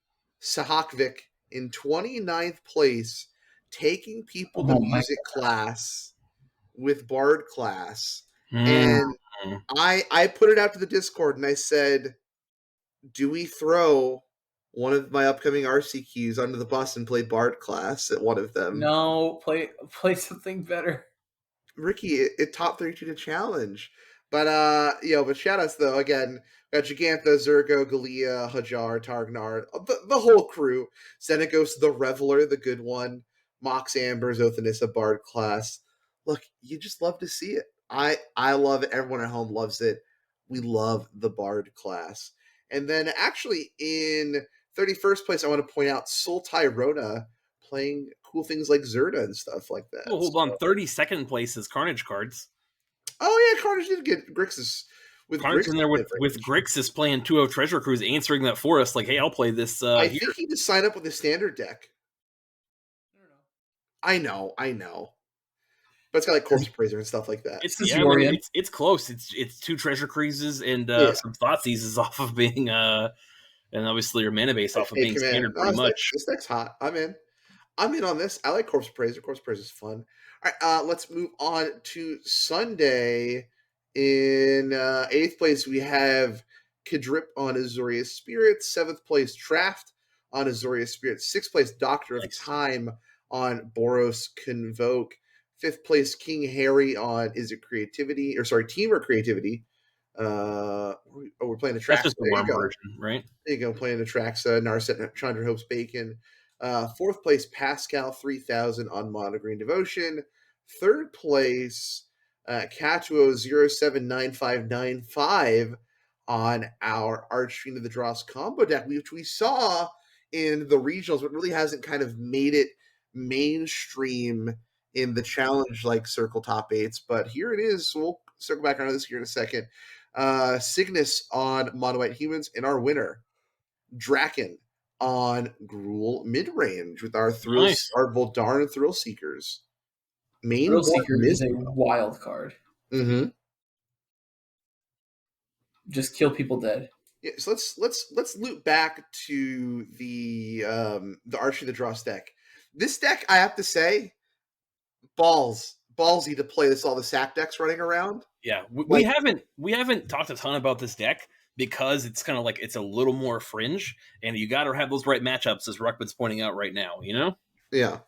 Sahakvik, in 29th place, taking people to music class with Bard class. And I put it out to the Discord and I said, do we throw one of my upcoming RCQs under the bus and play Bard class at one of them? No, play something better. Ricky, it top 32 to challenge. But but shout outs though, again, got Gigantha, Zergo, Galia, Hajar, Targnar, the whole crew. Xenagos, the Reveler, the good one, Mox Amber, Zothanissa, Bard class. Look, you just love to see it. I love it. Everyone at home loves it. We love the Bard class. And then actually in 31st place, I want to point out Sultai Rona playing cool things like Zerda and stuff like that. Oh, hold on. 32nd place is Carnage cards. Oh, yeah, Carnage did get Grixis. Carnage in there with Grixis playing 2 Treasure Cruise, answering that for us. Like, hey, I'll play this I think he just signed up with a standard deck. I know. But it's got like Corpse Praiser and stuff like that. It's close. It's 2 Treasure Cruises and some Thought Seizes off of being and obviously your mana base off of being standard pretty much. This deck's hot. I'm in on this. I like Corpse Praiser. Corpse Praiser is fun. All right, let's move on to Sunday. In 8th place, we have Kidrip on Azorius Spirit. 7th place, Traft on Azorius Spirit. 6th place, Doctor of Time on Boros Convoke. 5th place, King Harry on Is It Creativity? Team or Creativity? We're playing the That's tracks. just the There you worm go. version, right? There you go, playing the Traxa, Narset, Chandra Hopes Bacon. 4th place, Pascal 3000 on Mono Green Devotion. 3rd place, Catuo 079595 on our Archfiend of the Dross combo deck, which we saw in the regionals, but really hasn't kind of made it mainstream in the challenge like circle top 8s. But here it is. We'll circle back on this here in a second. Cygnus on Mono White Humans, and our winner, Draken on Gruul Midrange with our our Voldaren Thrill Seekers. Thrill Seeker is a wild card. Mm-hmm. Just kill people dead. Yeah, so let's loop back to the Archie of the Dross deck. This deck, I have to say, ballsy to play this all the sack decks running around. Yeah, we haven't talked a ton about this deck because it's kind of like it's a little more fringe, and you got to have those right matchups, as Ruckman's pointing out right now. You know? Yeah.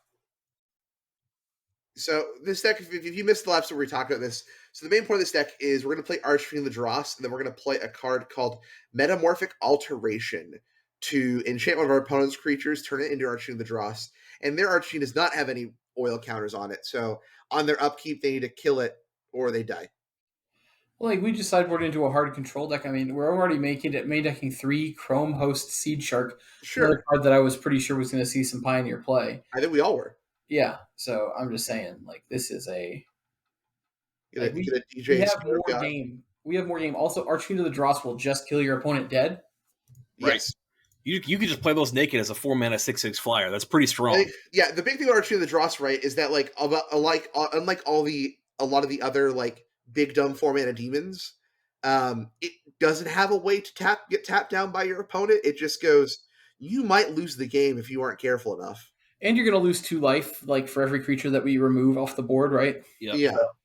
So this deck, if you missed the last time we talked about this, so the main point of this deck is we're going to play Archfiend of the Dross, and then we're going to play a card called Metamorphic Alteration to enchant one of our opponent's creatures, turn it into Archfiend of the Dross, and their Archfiend does not have any oil counters on it, so on their upkeep they need to kill it or they die. Well, like we just sideboard into a hard control deck. I mean, we're already main decking 3 Chrome Host Seed Shark. Sure. Another card that I was pretty sure was going to see some Pioneer play. I think we all were. Yeah, so I'm just saying, like, this is a... Get a DJ we have more game. We have more game. Also, Archfiend of the Dross will just kill your opponent dead. Right. Yes. You could just play those naked as a 4-mana 6/6 flyer. That's pretty strong. Yeah, the big thing about Archfiend of the Dross, right, is that unlike a lot of the other like big dumb 4-mana demons, it doesn't have a way to get tapped down by your opponent. It just goes, you might lose the game if you aren't careful enough. And you're going to lose 2 life, like for every creature that we remove off the board, right? Yep.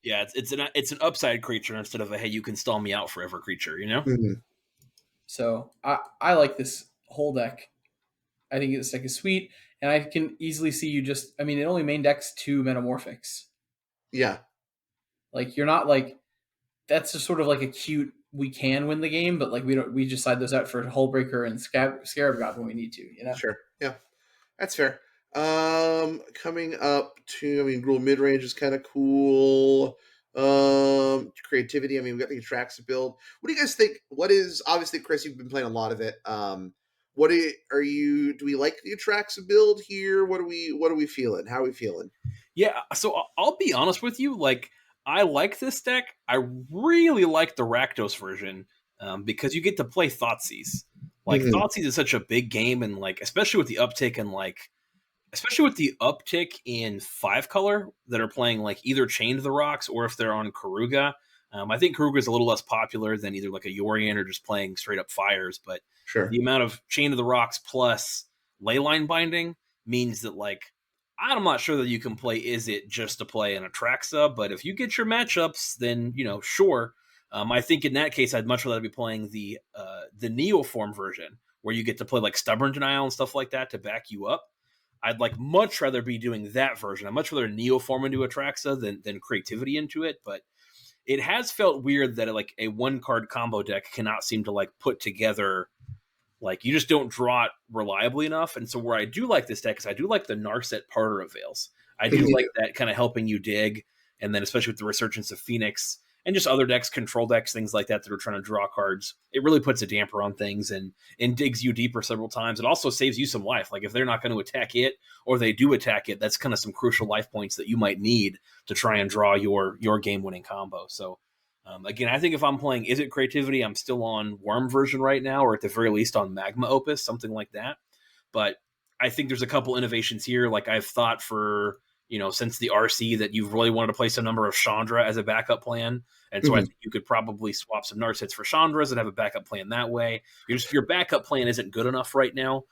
Yeah. It's an upside creature instead of a hey, you can stall me out forever creature. You know. Mm-hmm. So I like this whole deck. I think this deck is sweet, and I can easily see you just. I mean, it only main decks 2 Metamorphics. Yeah. Like you're not like that's just sort of like a cute. We can win the game, but like we don't. We just side those out for Hullbreaker and Scarab God when we need to. You know. Sure. Yeah, that's fair. Coming up to, Gruul Midrange is kind of cool. Creativity. We got the Atraxa build. What do you guys think? What is, obviously, Chris, you've been playing a lot of it. Do we like the Atraxa build here? What are we feeling? How are we feeling? Yeah, so I'll be honest with you. Like, I like this deck. I really like the Rakdos version because you get to play Thoughtseize. Like, Thoughtseize is such a big game, and like, especially with the uptick in 5-color that are playing like either Chain to the Rocks or if they're on Karuga. I think Karuga is a little less popular than either like a Yorion or just playing straight up fires, but sure, the amount of Chain to the Rocks plus Leyline Binding means that like I'm not sure that you can play Is It just to play an Atraxa, but if you get your matchups, then sure. I think in that case I'd much rather be playing the Neoform version where you get to play like Stubborn Denial and stuff like that to back you up. I'd like much rather be doing that version. I'd much rather Neoform into Atraxa than Creativity into it, but it has felt weird that like a 1-card combo deck cannot seem to like put together, like you just don't draw it reliably enough. And so where I do like this deck is I do like the Narset Parter of Veils. I do like that kind of helping you dig, and then especially with the Resurgence of Phoenix and just other decks, control decks, things like that are trying to draw cards. It really puts a damper on things and digs you deeper several times. It also saves you some life. Like if they're not going to attack it or they do attack it, that's kind of some crucial life points that you might need to try and draw your game-winning combo. So again, I think if I'm playing Is It Creativity, I'm still on Worm version right now, or at the very least on Magma Opus, something like that. But I think there's a couple innovations here. Like I've thought for... since the RC that you've really wanted to play some number of Chandra as a backup plan. And so I think you could probably swap some Narsets for Chandras and have a backup plan that way. Your backup plan isn't good enough right now,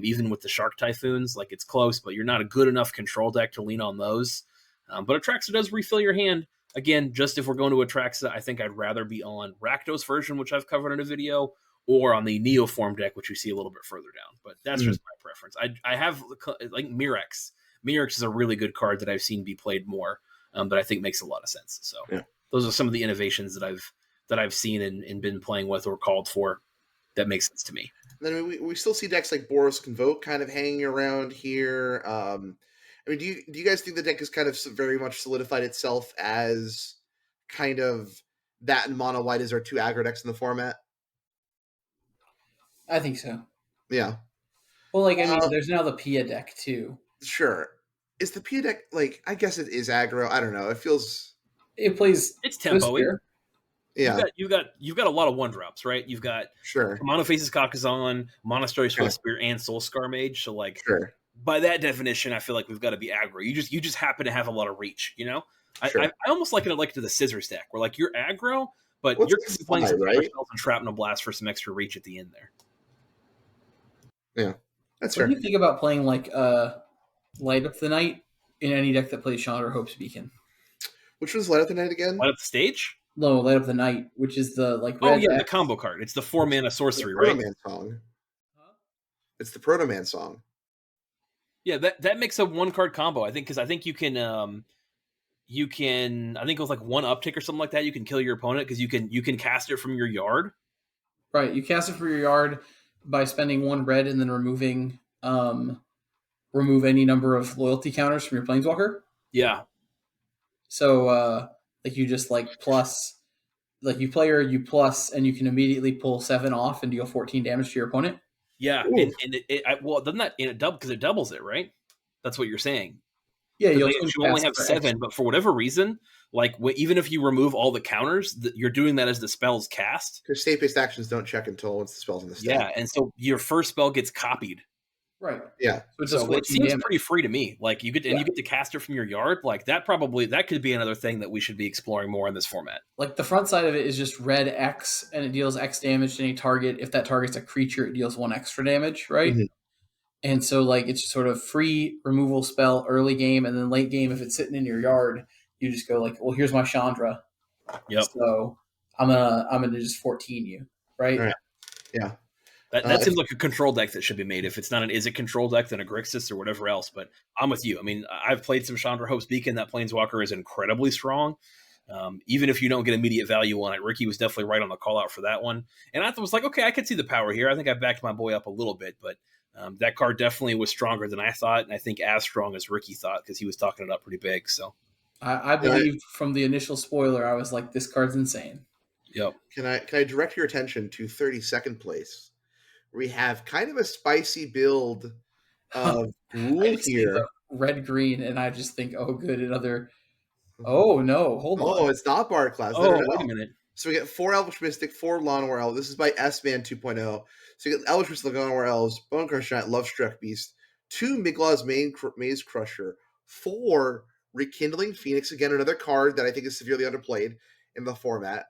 even with the Shark Typhoons. Like it's close, but you're not a good enough control deck to lean on those. But Atraxa does refill your hand. Again, just if we're going to Atraxa, I think I'd rather be on Rakdos version, which I've covered in a video, or on the Neoform deck, which you see a little bit further down. But that's just my preference. I have like Mirex. Mirex is a really good card that I've seen be played more. that I think makes a lot of sense. So those are some of the innovations that I've seen and been playing with or called for that makes sense to me. Then we still see decks like Boros Convoke kind of hanging around here. I mean, do you guys think the deck has kind of very much solidified itself as kind of that and Mono White is our two aggro decks in the format? I think so. Yeah. Well, like, I mean, there's now the Pia deck too. Sure. Is the Pia deck, like, I guess it is aggro. I don't know. It feels... It plays... It's tempo-y. Yeah. You've got a lot of 1-drops, right? You've got Mono Faces Kakazan, Monastery Swift Spear, and Soulscar Mage. So, like, by that definition, I feel like we've got to be aggro. You just happen to have a lot of reach, you know? I almost liken it like to the Scissors deck, where, like, you're aggro, but you're playing some spells and Shrapnel Blast for some extra reach at the end there. Yeah, that's fair. What do you think about playing, like, Light Up the Night in any deck that plays Chandra Hope's Beacon? Which was Light Up the Night again? Light Up the Stage? No, Light Up the Night, which is the, like, red the combo card. It's the 4-mana sorcery, right? Proto-Man song. It's the Proto-Man song. Yeah, that makes a 1-card combo, I think, because I think you can I think it was like 1 uptick or something like that. You can kill your opponent because you can cast it from your yard. Right, you cast it from your yard by spending 1 red and then remove any number of loyalty counters from your Planeswalker. Yeah. So, like, you just, like, plus, like, you plus, and you can immediately pull 7 off and deal 14 damage to your opponent. Yeah, and doesn't that because it doubles it, right? That's what you're saying. Yeah, you only have 7, but for whatever reason, like even if you remove all the counters, you're doing that as the spell's cast. Because state-based actions don't check until once the spell's in the state. Yeah, and so your first spell gets copied. Right. Yeah. So it seems pretty free to me. Like you get to cast it from your yard. Like that could be another thing that we should be exploring more in this format. Like the front side of it is just red X, and it deals X damage to any target. If that target's a creature, it deals 1 extra damage, right? Mm-hmm. And so, like, it's just sort of free removal spell early game, and then late game, if it's sitting in your yard, you just go like, well, here's my Chandra. Yep. So I'm gonna just 14 you, right? Yeah. That seems like a control deck that should be made. If it's not an Is It control deck, then a Grixis or whatever else. But I'm with you. I mean, I've played some Chandra Hope's Beacon. That Planeswalker is incredibly strong. Even if you don't get immediate value on it, Ricky was definitely right on the call out for that one. And I was like, okay, I could see the power here. I think I backed my boy up a little bit, but that card definitely was stronger than I thought, and I think as strong as Ricky thought because he was talking it up pretty big. So I believed from the initial spoiler, I was like, this card's insane. Yep. Can I direct your attention to 32nd place? We have kind of a spicy build of Ghoul here. Red green, and I just think, oh, good, another. Oh no, hold on. Oh, it's not Bard Class. Oh, wait a minute. So we get 4 Elvish Mystic, 4 Lawnmower Elves. This is by S-Man 2.0. So you get Elvish Mystic, Lawnmower Elves, Bone Crusher Knight, Lovestruck Beast, 2 Miglaw's Maze Crusher, 4 Rekindling Phoenix. Again, another card that I think is severely underplayed in the format.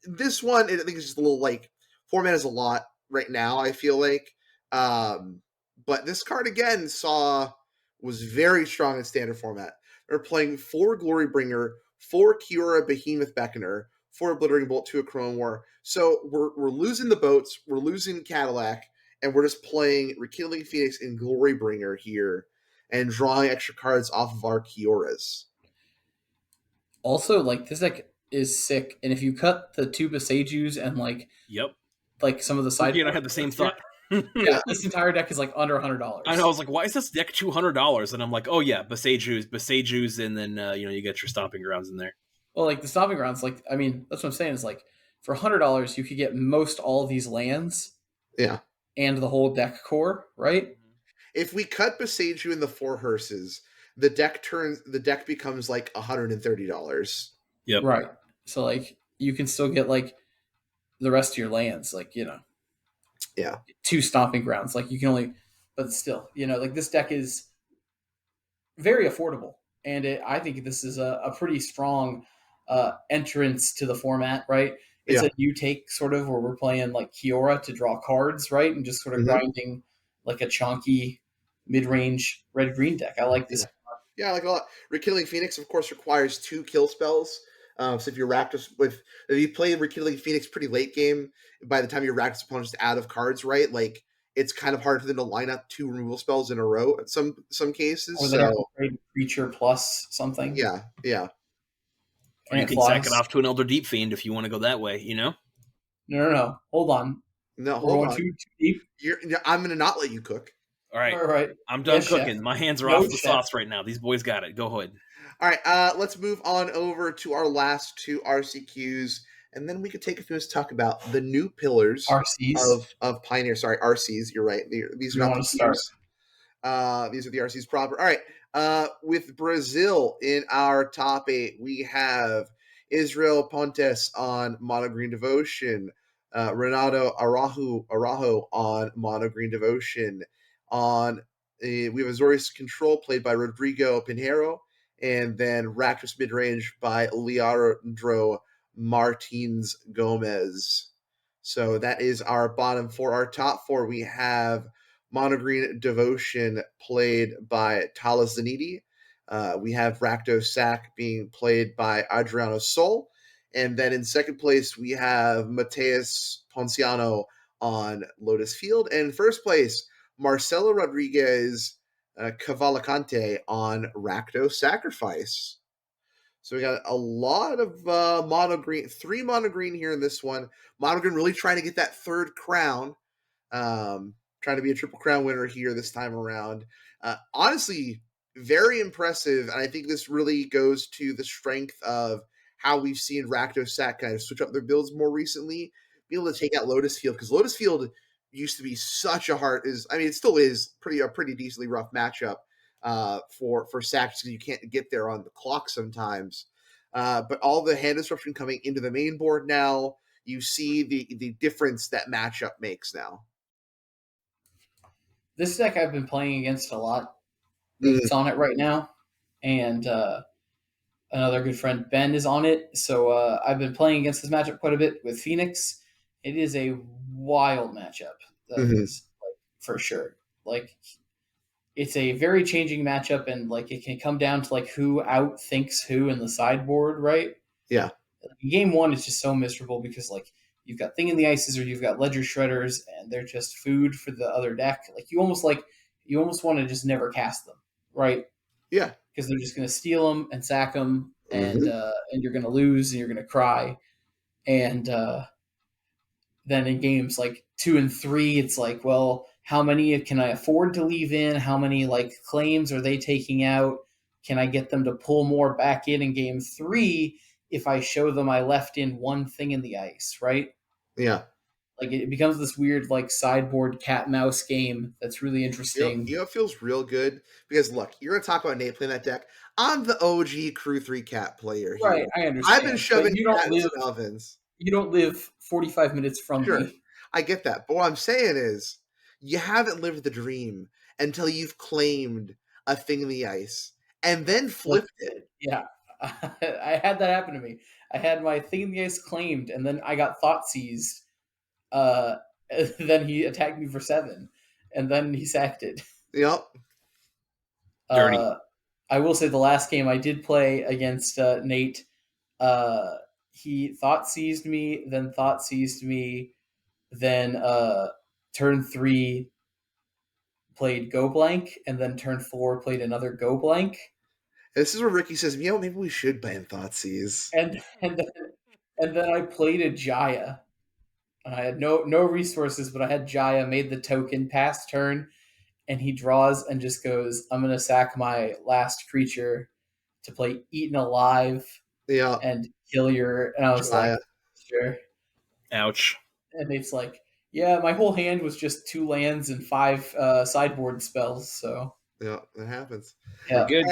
This one, I think, is just a little like 4 mana is a lot right now, I feel like. But this card again was very strong in standard format. They're playing 4 Glorybringer, 4 Kiora Behemoth Beckoner, 4 Obliterating Bolt, 2 Chrome War. So we're losing the boats, we're losing Cadillac, and we're just playing Rekindling Phoenix and Glorybringer here and drawing extra cards off of our Kioras. Also, like, this deck is sick, and if you cut the 2 Besejus and like some of the side, and I had the same thought. Yeah, this entire deck is like under $100. I know. I was like, why is this deck $200? And I'm like, oh yeah, Besejus, and then you get your Stomping Grounds in there. Well, like the Stomping Grounds, like, I mean, that's what I'm saying is like for $100 you could get most all of these lands, and the whole deck core, right? If we cut Beseju in the 4 hearses, the deck becomes like $130. Yep. Right. So like you can still get like the rest of your lands, like, 2 Stomping Grounds. Like you can only, but still, like this deck is very affordable, and I think this is a pretty strong entrance to the format, right? It's a new take sort of where we're playing like Kiora to draw cards, right? And just sort of grinding like a chunky mid-range red-green deck. I like this. Yeah, I like a lot. Rekindling Phoenix, of course, requires 2 kill spells. So if you play Rekindling Phoenix pretty late game, by the time your Rakdos opponent is out of cards, right? Like it's kind of hard for them to line up 2 removal spells in a row at some cases. Or they have to trade creature plus something. Yeah. Or you can sack it off to an Elder Deep Fiend if you want to go that way, you know? No. Hold on. No, We're going too deep. I'm going to not let you cook. All right. I'm done cooking. Chef. My hands are off the sauce right now. These boys got it. Go ahead. All right, let's move on over to our last 2 RCQs, and then we could take a few minutes to talk about the new pillars of Pioneer. Sorry, RCs. You're right. These are not the Qs. These are the RCs proper. All right. With Brazil in our top 8, we have Israel Pontes on Mono Green Devotion, Renato Araujo on Mono Green Devotion. We have Azorius Control played by Rodrigo Pinheiro, and then Rakdos Midrange by Leandro Martins Gomez. So that is our bottom 4. Our top 4, we have Mono Green Devotion played by Talas Zanidi. We have Rakdos Sack being played by Adriano Sol. And then in second place, we have Mateus Ponciano on Lotus Field. And in first place, Marcelo Rodriguez Cavalcante on Rakdos Sacrifice. So we got a lot of mono green, 3 mono green here in this one. Mono green really trying to get that 3rd crown. Trying to be a triple crown winner here this time around. Honestly, very impressive. And I think this really goes to the strength of how we've seen Rakdos Sack kind of switch up their builds more recently, be able to take out Lotus Field, because Lotus Field used to be such a hard it still is a pretty decently rough matchup for Sacks, because you can't get there on the clock sometimes. But all the hand disruption coming into the main board now, you see the difference that matchup makes now. This deck I've been playing against a lot. It's on it right now, and another good friend Ben is on it. So I've been playing against this matchup quite a bit with Phoenix. It is a wild matchup, is, like, for sure. Like, it's a very changing matchup, and like it can come down to like who outthinks who in the sideboard, right? Yeah. Game 1 is just so miserable because like you've got Thing in the Ices or you've got Ledger Shredders, and they're just food for the other deck. Like you almost want to just never cast them, right? Yeah. Because they're just going to steal them and sack them, and you're going to lose and you're going to cry. And then in games like 2 and 3, it's like, well, how many can I afford to leave in? How many like claims are they taking out? Can I get them to pull more back in game 3 if I show them I left in one Thing in the Ice, right? Yeah. Like it becomes this weird like sideboard cat mouse game that's really interesting. You know, it feels real good because look, you're going to talk about Nate playing that deck. I'm the OG Crew3 cat player here. Right, I understand. I've been shoving cats in ovens. You don't live 45 minutes from me. I get that. But what I'm saying is, you haven't lived the dream until you've claimed a Thing in the Ice and then flipped it. Yeah. I had that happen to me. I had my Thing in the Ice claimed, and then I got thought seized. Then he attacked me for 7, and then he sacked it. Yep. Dirty. I will say the last game I did play against Nate, he thought seized me, then turn 3 played Go Blank, and then turn 4 played another Go Blank. This is where Ricky says, you know, maybe we should ban Thoughtseize. And then I played a Jaya. I had no resources, but I had Jaya, made the token, pass turn, and he draws and just goes, I'm going to sack my last creature to play Eaten Alive and kill your... And I was Jaya. Like, sure. Ouch. And it's like, yeah, my whole hand was just 2 lands and 5 sideboard spells, so... Yeah, that happens. Yeah. Good.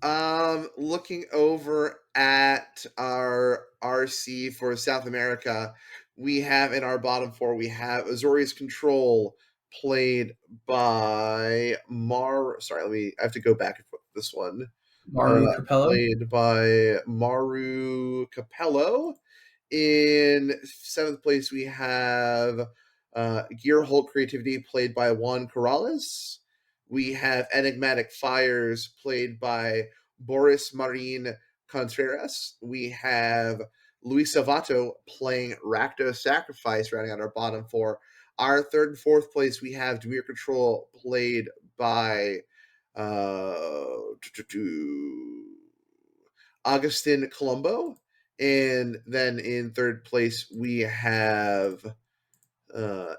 All right. Looking over at our RC for South America, we have in our bottom 4, we have Azorius Control played by I have to go back and put this one. Maru Capello. Played by Maru Capello. In 7th place, we have Gearholt Creativity played by Juan Corrales. We have Enigmatic Fires played by Boris Marin Contreras. We have Luis Savato playing Rakdos Sacrifice, rounding out our bottom 4. our third and fourth place, we have Demir Control, played by Augustin Colombo. And then in third place, we have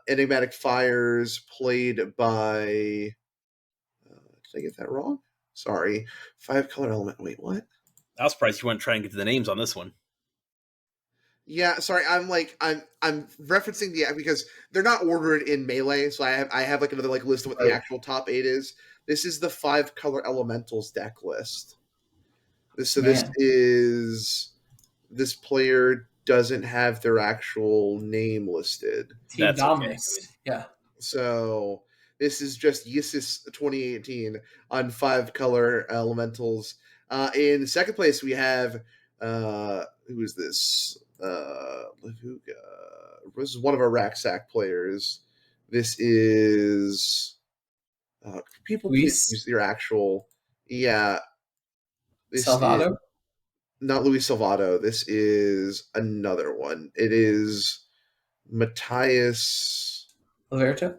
Enigmatic Fires, played by... did I get that wrong? Sorry. 5-color element. Wait, what? I was surprised you wouldn't try and get to the names on this one. Yeah, sorry. I'm referencing because they're not ordered in Melee, so I have like another like list of what the actual top 8 is. This is the 5-color elementals deck list. This player doesn't have their actual name listed. Team Dominus. Okay. Yeah. So this is just Yissis 2018 on 5-color elementals. In second place, we have who is this? Lavuga. This is one of our Racksack players. This is people use their actual This Salvato? Is not Luis Salvato. This is another one. It is Matthias Laverto?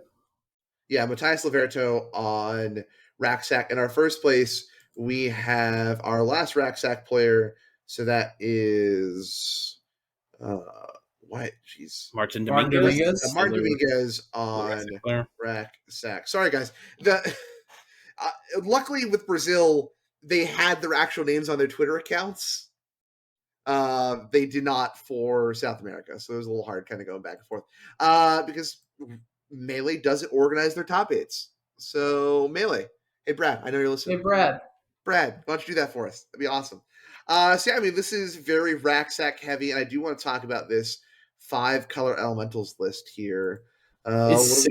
Yeah, Matthias Laverto on Racksack. In our first place, we have our last Racksack player. So that is what? Jeez. Martin Dominguez. Martin Dominguez on Racksack. Sorry, guys. Luckily with Brazil, they had their actual names on their Twitter accounts. They did not for South America, so it was a little hard kind of going back and forth. Because Melee doesn't organize their top 8s. So Melee, hey Brad, I know you're listening. Hey Brad, why don't you do that for us? That'd be awesome. So yeah, I mean, this is very Racksack heavy, and I do want to talk about this 5-color elementals list here. This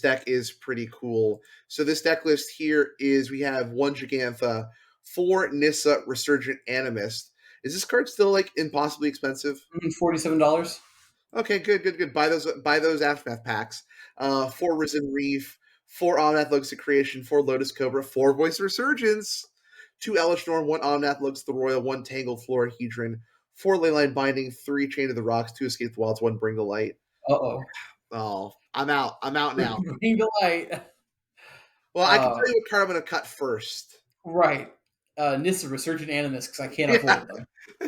deck is pretty cool. So this deck list here is, we have 1 Gigantha, 4 Nissa Resurgent Animist. Is this card still like impossibly expensive? $47. Okay, good. Buy those Aftermath packs. 4 Risen Reef, 4 Omnath Locus of Creation, 4 Lotus Cobra, 4 Voice Resurgence, 2 Elish Norm, 1 Omnath Locus the Royal, 1 Tangled Florahedron, 4 Leyline Binding, 3 Chain of the Rocks, 2 Escape the Wilds, 1 Bring the Light. Oh, I'm out now. Bring the Light. Well, I can tell you what card I'm going to cut first. Right. Nissa Resurgent Animus, because I can't afford them.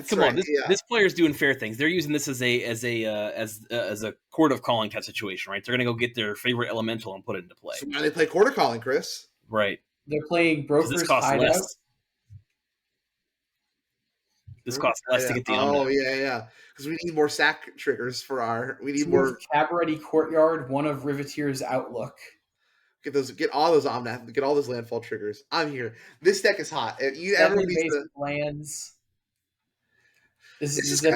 Come on, this player's doing fair things. They're using this as a Court of Calling type situation, right? They're going to go get their favorite elemental and put it into play. So now they play Court of Calling, Chris. Right. They're playing Broker's Hideout. This costs less to get the Omnath. Oh yeah. Because we need more sack triggers for our. We need more Cabaret Courtyard. 1 of Riveteer's Outlook. Get all those Omnath. Get all those landfall triggers. I'm here. This deck is hot. Everyone needs lands. This is kind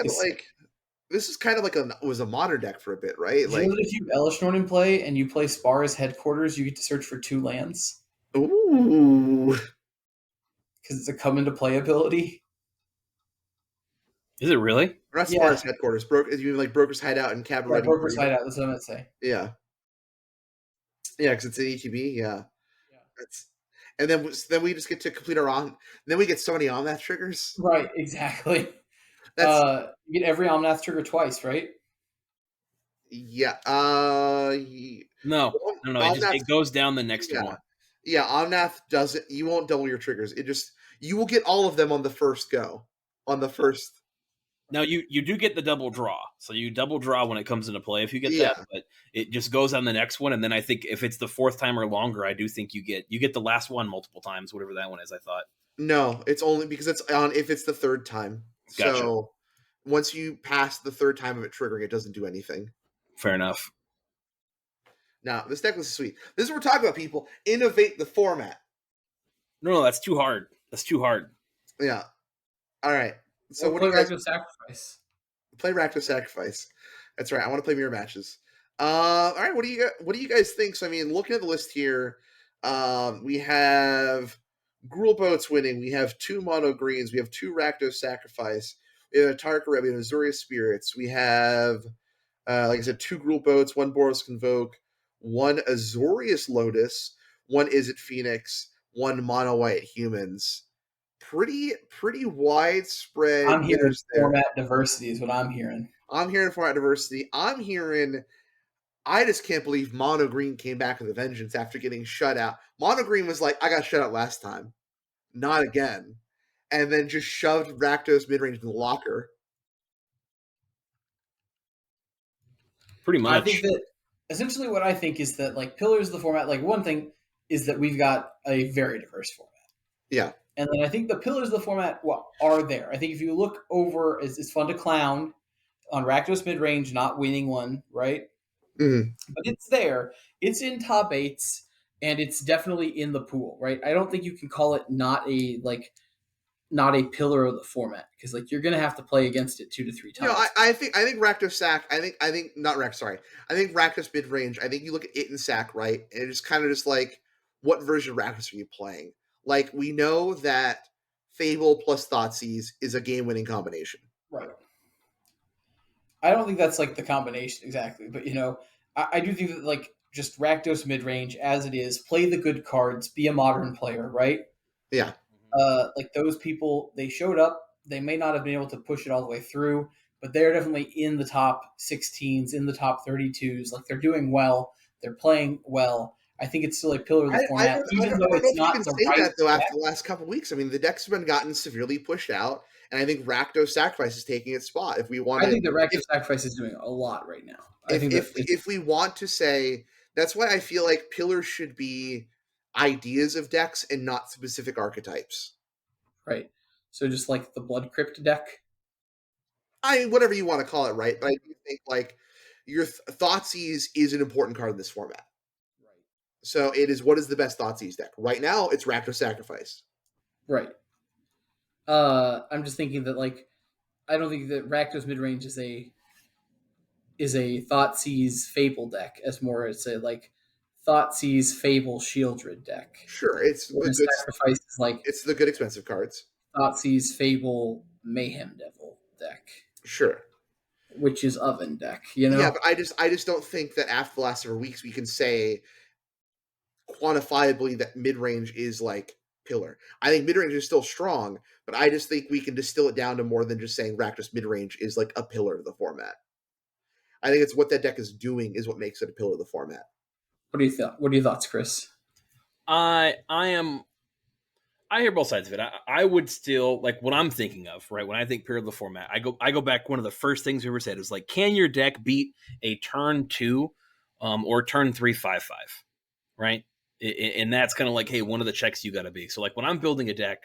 of like was a modern deck for a bit, right? Like, if you Elish Norn in play and you play Spar's Headquarters, you get to search for 2 lands. Ooh. Because it's a come into play ability. Is it really? Not Spar's Headquarters. You mean like Broker's Hideout and Cabaret? Broker's Hideout. That's what I'm going to say. Yeah. Yeah, because it's an ETB. Yeah. And then we just get to complete our on. Then we get so many Omnath triggers. Right. Exactly. You get every Omnath trigger twice, right? Yeah. No. It goes down the next one. Yeah, Omnath doesn't. You won't double your triggers. You will get all of them on the first go. Now you do get the double draw, so you double draw when it comes into play if you get that, but it just goes on the next one, and then I think if it's the 4th time or longer, I do think you get the last one multiple times, whatever that one is. I thought no, it's only because it's on if it's the 3rd time. Gotcha. So once you pass the 3rd time of it triggering, it doesn't do anything. Fair enough. Now this deck was sweet. This is what we're talking about, people. Innovate the format. No, that's too hard. Yeah. All right. So play Rakdos Sacrifice. Play Rakdos Sacrifice. That's right. I want to play mirror matches. All right. What do you guys think? So I mean, looking at the list here, we have Gruul Boats winning. We have 2 mono greens. We have 2 Rakdos Sacrifice. We have a Tarkara. We have Azorius Spirits. We have, like I said, 2 Gruul Boats, 1 Boros Convoke, 1 Azorius Lotus, 1 Izzet Phoenix, 1 mono white Humans. Pretty widespread. I'm hearing format diversity is what I'm hearing. I'm hearing format diversity. I'm hearing I just can't believe Mono Green came back with a vengeance after getting shut out. Mono Green was like, I got shut out last time. Not again. And then just shoved Rakdos midrange in the locker. Pretty much. I think that essentially what I think is that like pillars of the format, like one thing is that we've got a very diverse format. Yeah. And then I think the pillars of the format are there. I think if you look over, it's fun to clown on Rakdos midrange not winning one, right? Mm-hmm. But it's there. It's in top eights, and it's definitely in the pool, right? I don't think you can call it not a pillar of the format because like you're gonna have to play against it 2 to 3 times. No, I think Rakdos Sack. I think not Rakdos. Sorry, I think Rakdos mid range. I think you look at it and Sack, right, and it's kind of just like what version of Rakdos are you playing? Like we know that Fable plus Thoughtseize is a game winning combination, right? I don't think that's like the combination exactly, but I do think that like just Rakdos mid range as it is, play the good cards, be a modern player, right? Yeah. Like those people, they showed up. They may not have been able to push it all the way through, but they're definitely in the top 16s, in the top 32s. Like they're doing well. They're playing well. I think it's still a pillar of the format, even though it's not the right that though. After the last couple of weeks, I mean, the deck's been gotten severely pushed out, and I think Rakdos Sacrifice is taking its spot. If we want, I think that Rakdos Sacrifice is doing a lot right now. I think if we want to say, that's why I feel like pillars should be ideas of decks and not specific archetypes. Right. So just like the Blood Crypt deck. I mean, whatever you want to call it, right? But I do think like your Thoughtseize is an important card in this format. Right. So it is. What is the best Thoughtseize deck right now? It's Rakdos Sacrifice. Right. I'm just thinking that like I don't think that Rakdos midrange is a Thoughtseize Fable deck as more it's a like Thoughtseize Fable Shieldred deck. Sure, it's the good Sacrifice is like it's the good expensive cards. Thoughtseize Fable Mayhem Devil deck. Sure. Witch's Oven deck, Yeah, but I just don't think that after the last several weeks we can say quantifiably that mid range is like pillar. I think mid range is still strong, but I just think we can distill it down to more than just saying Rakdos mid range is like a pillar of the format. I think it's what that deck is doing is what makes it a pillar of the format. What do you think? What are your thoughts, Chris? I hear both sides of it. I would still like what I'm thinking of, right? When I think pillar of the format, I go back. One of the first things we ever said is like, can your deck beat a turn 2 or turn 3 5/5, right? And that's kind of like, hey, one of the checks you got to be. So like when I'm building a deck,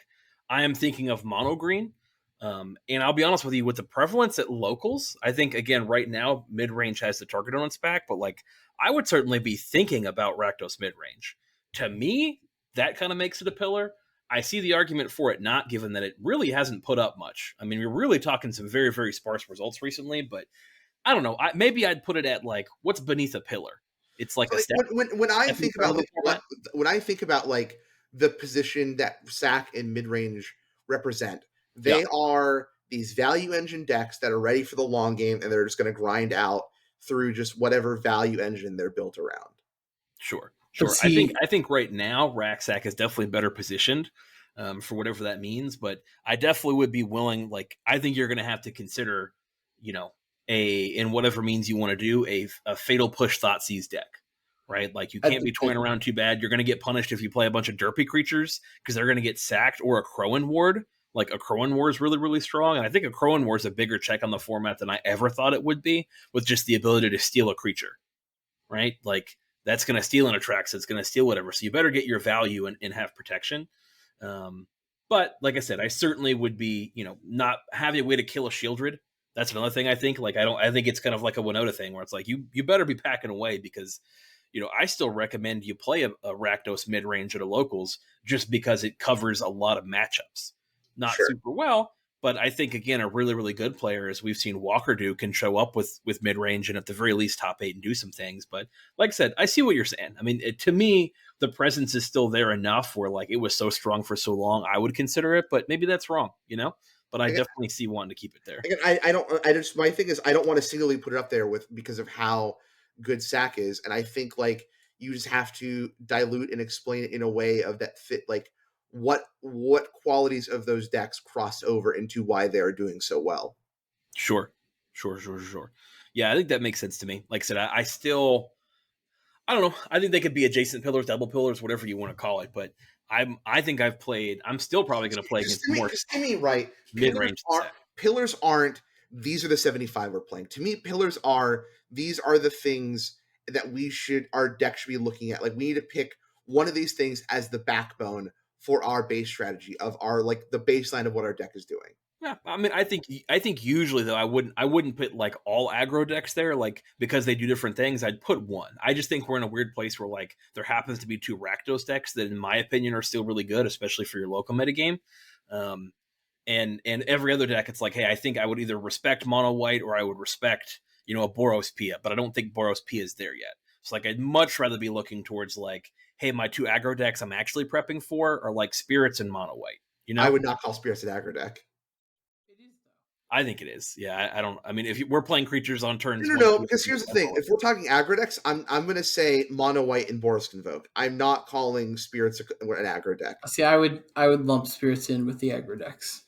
I am thinking of mono green. And I'll be honest with you, with the prevalence at locals, I think again right now mid range has the target on its back, but like I would certainly be thinking about Rakdos mid range. To me, that kind of makes it a pillar. I see the argument for it not, given that it really hasn't put up much. I mean, we're really talking some very, very sparse results recently, but I don't know. Maybe I'd put it at like what's beneath a pillar. It's like a step. When I think about like, when I think about like the position that Sack and mid range represent, they are these value engine decks that are ready for the long game, and they're just going to grind out through just whatever value engine they're built around. Sure. I think right now Raksack is definitely better positioned for whatever that means, but I definitely would be willing. Like, I think you're going to have to consider, in whatever means you want to do, a fatal push Thoughtseize deck, right? Like, you can't be toying around too bad. You're going to get punished if you play a bunch of derpy creatures because they're going to get sacked, or a Crowan Ward. Like, a Crowan War is really, really strong, and I think a Crowan War is a bigger check on the format than I ever thought it would be, with just the ability to steal a creature, right? Like, that's going to steal an Atraxa. It's going to steal whatever. So you better get your value and have protection. But like I said, I certainly would be, not having a way to kill a Shieldred. That's another thing I think. Like, I think it's kind of like a Winota thing where it's like, you better be packing away because, I still recommend you play a Rakdos mid-range at a locals just because it covers a lot of matchups. Not super well, but I think, again, a really, really good player, as we've seen Walker do, can show up with mid-range and at the very least top 8 and do some things. But like I said, I see what you're saying. I mean, to me, the presence is still there enough where like it was so strong for so long, I would consider it, but maybe that's wrong, But I definitely see wanting to keep it there. My thing is I don't want to singularly put it up there because of how good Sack is. And I think like you just have to dilute and explain it in a way of that fit, like, what qualities of those decks cross over into why they are doing so well. Sure. Yeah, I think that makes sense to me. Like I said, I still, I don't know. I think they could be adjacent pillars, double pillars, whatever you want to call it. But I think I've played. I'm still probably going to play against more to me, right? mid-range set. Pillars aren't. These are the 75 we're playing. To me, pillars are. These are the things that our deck should be looking at. Like we need to pick one of these things as the backbone for our base strategy of our like the baseline of what our deck is doing. Yeah, I mean, I think usually though I wouldn't put like all aggro decks there, like because they do different things. I'd put one. I just think we're in a weird place where like there happens to be 2 Rakdos decks that, in my opinion, are still really good, especially for your local metagame. And every other deck, it's like, hey, I think I would either respect mono white or I would respect a Boros Pia, but I don't think Boros Pia is there yet. So like I'd much rather be looking towards like, hey, my 2 aggro decks I'm actually prepping for are like Spirits and mono white. I would not call Spirits an aggro deck. I think it is. Yeah, I don't. I mean, if we're playing creatures on turns, no, because here's the thing: if we're talking aggro decks, I'm going to say mono white and Boros Convoke. I'm not calling Spirits an aggro deck. See, I would lump Spirits in with the aggro decks.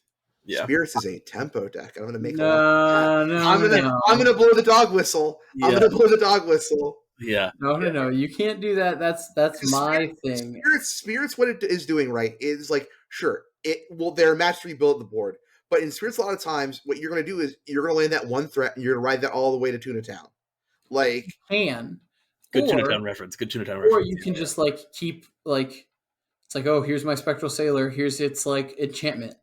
Yeah. Spirits is a tempo deck. I'm going to make I'm going to blow the dog whistle. Yeah. I'm going to blow the dog whistle. Yeah. No. You can't do that. That's my thing. Spirits, what it is doing right is like, sure, they're a match to be built at the board. But in Spirits, a lot of times, what you're going to do is you're going to land that one threat, and you're going to ride that all the way to Tuna Town. Like, good Tuna Town reference. Or you can just like keep like, it's like, oh, here's my Spectral Sailor. Here's its like enchantment,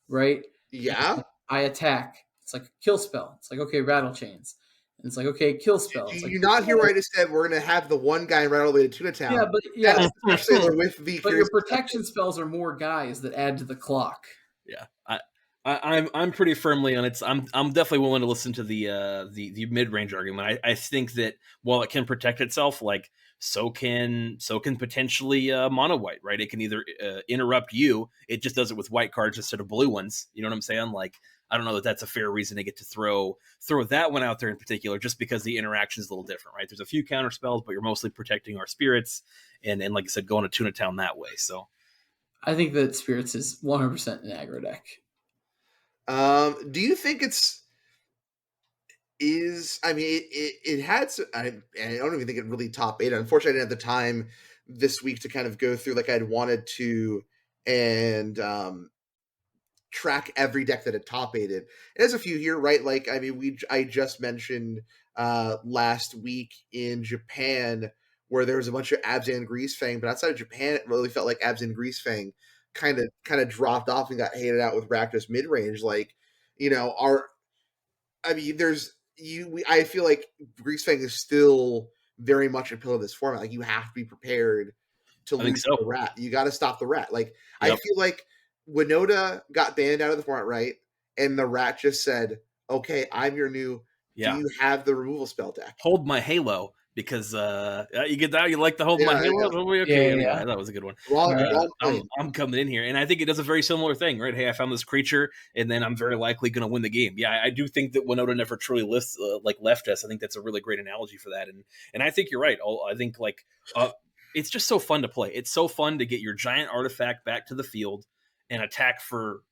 right? Yeah. I attack. It's like kill spell. It's like, okay, Rattle Chains. And it's like, okay, kill spell. Did you not hear what I just said? We're going to have the one guy ride all the way to Tuna Town. Yeah, but Sailor with the. But your protection spells are more guys that add to the clock. Yeah, I'm pretty firmly on it. I'm definitely willing to listen to the mid range argument. I think that while it can protect itself, like so can potentially mono white, right? It can either interrupt you. It just does it with white cards instead of blue ones. You know what I'm saying? Like I don't know that that's a fair reason to get to throw that one out there in particular, just because the interaction is a little different, right? There's a few counter spells, but you're mostly protecting our Spirits, and like I said, going to Tuna Town that way. So I think that Spirits is 100% an aggro deck. Do you think it had, I don't even think it really top 8. Unfortunately, I didn't have the time this week to kind of go through like I'd wanted to and track every deck that had top 8'd. There's a few here, right? Like, I mean, I just mentioned last week in Japan where there was a bunch of Abzan Greasefang, but outside of Japan, it really felt like Abzan Greasefang kind of dropped off and got hated out with Rakdos mid-range. Like, I feel like Greasefang is still very much a pillar of this format. Like, you have to be prepared to lose the rat. You got to stop the rat. Like, yep. I feel like Winota got banned out of the format, right? And the rat just said, okay, I'm your new, do you have the removal spell deck? Hold my Halo. Because you get that, you like the Hold My Halo? Okay, yeah. That was a good one. I'm coming in here, and I think it does a very similar thing, right? Hey, I found this creature, and then I'm very likely going to win the game. Yeah, I do think that Winota never truly left us. I think that's a really great analogy for that, and I think you're right. I think it's just so fun to play. It's so fun to get your giant artifact back to the field and attack for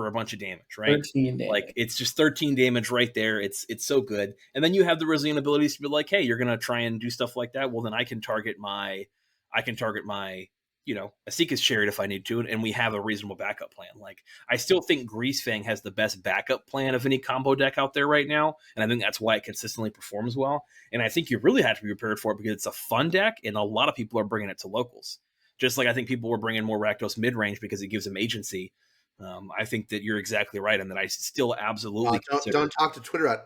a bunch of damage, right? 13 damage. Like it's just 13 damage right there. It's so good. And then you have the resilient abilities to be like, hey, you're gonna try and do stuff like that. Well, then I can target my Asika's Chariot if I need to, and we have a reasonable backup plan. Like I still think Greasefang has the best backup plan of any combo deck out there right now, and I think that's why it consistently performs well. And I think you really have to be prepared for it because it's a fun deck, and a lot of people are bringing it to locals. Just like I think people were bringing more Rakdos mid range because it gives them agency. I think that you're exactly right, and that I still absolutely don't talk to Twitter about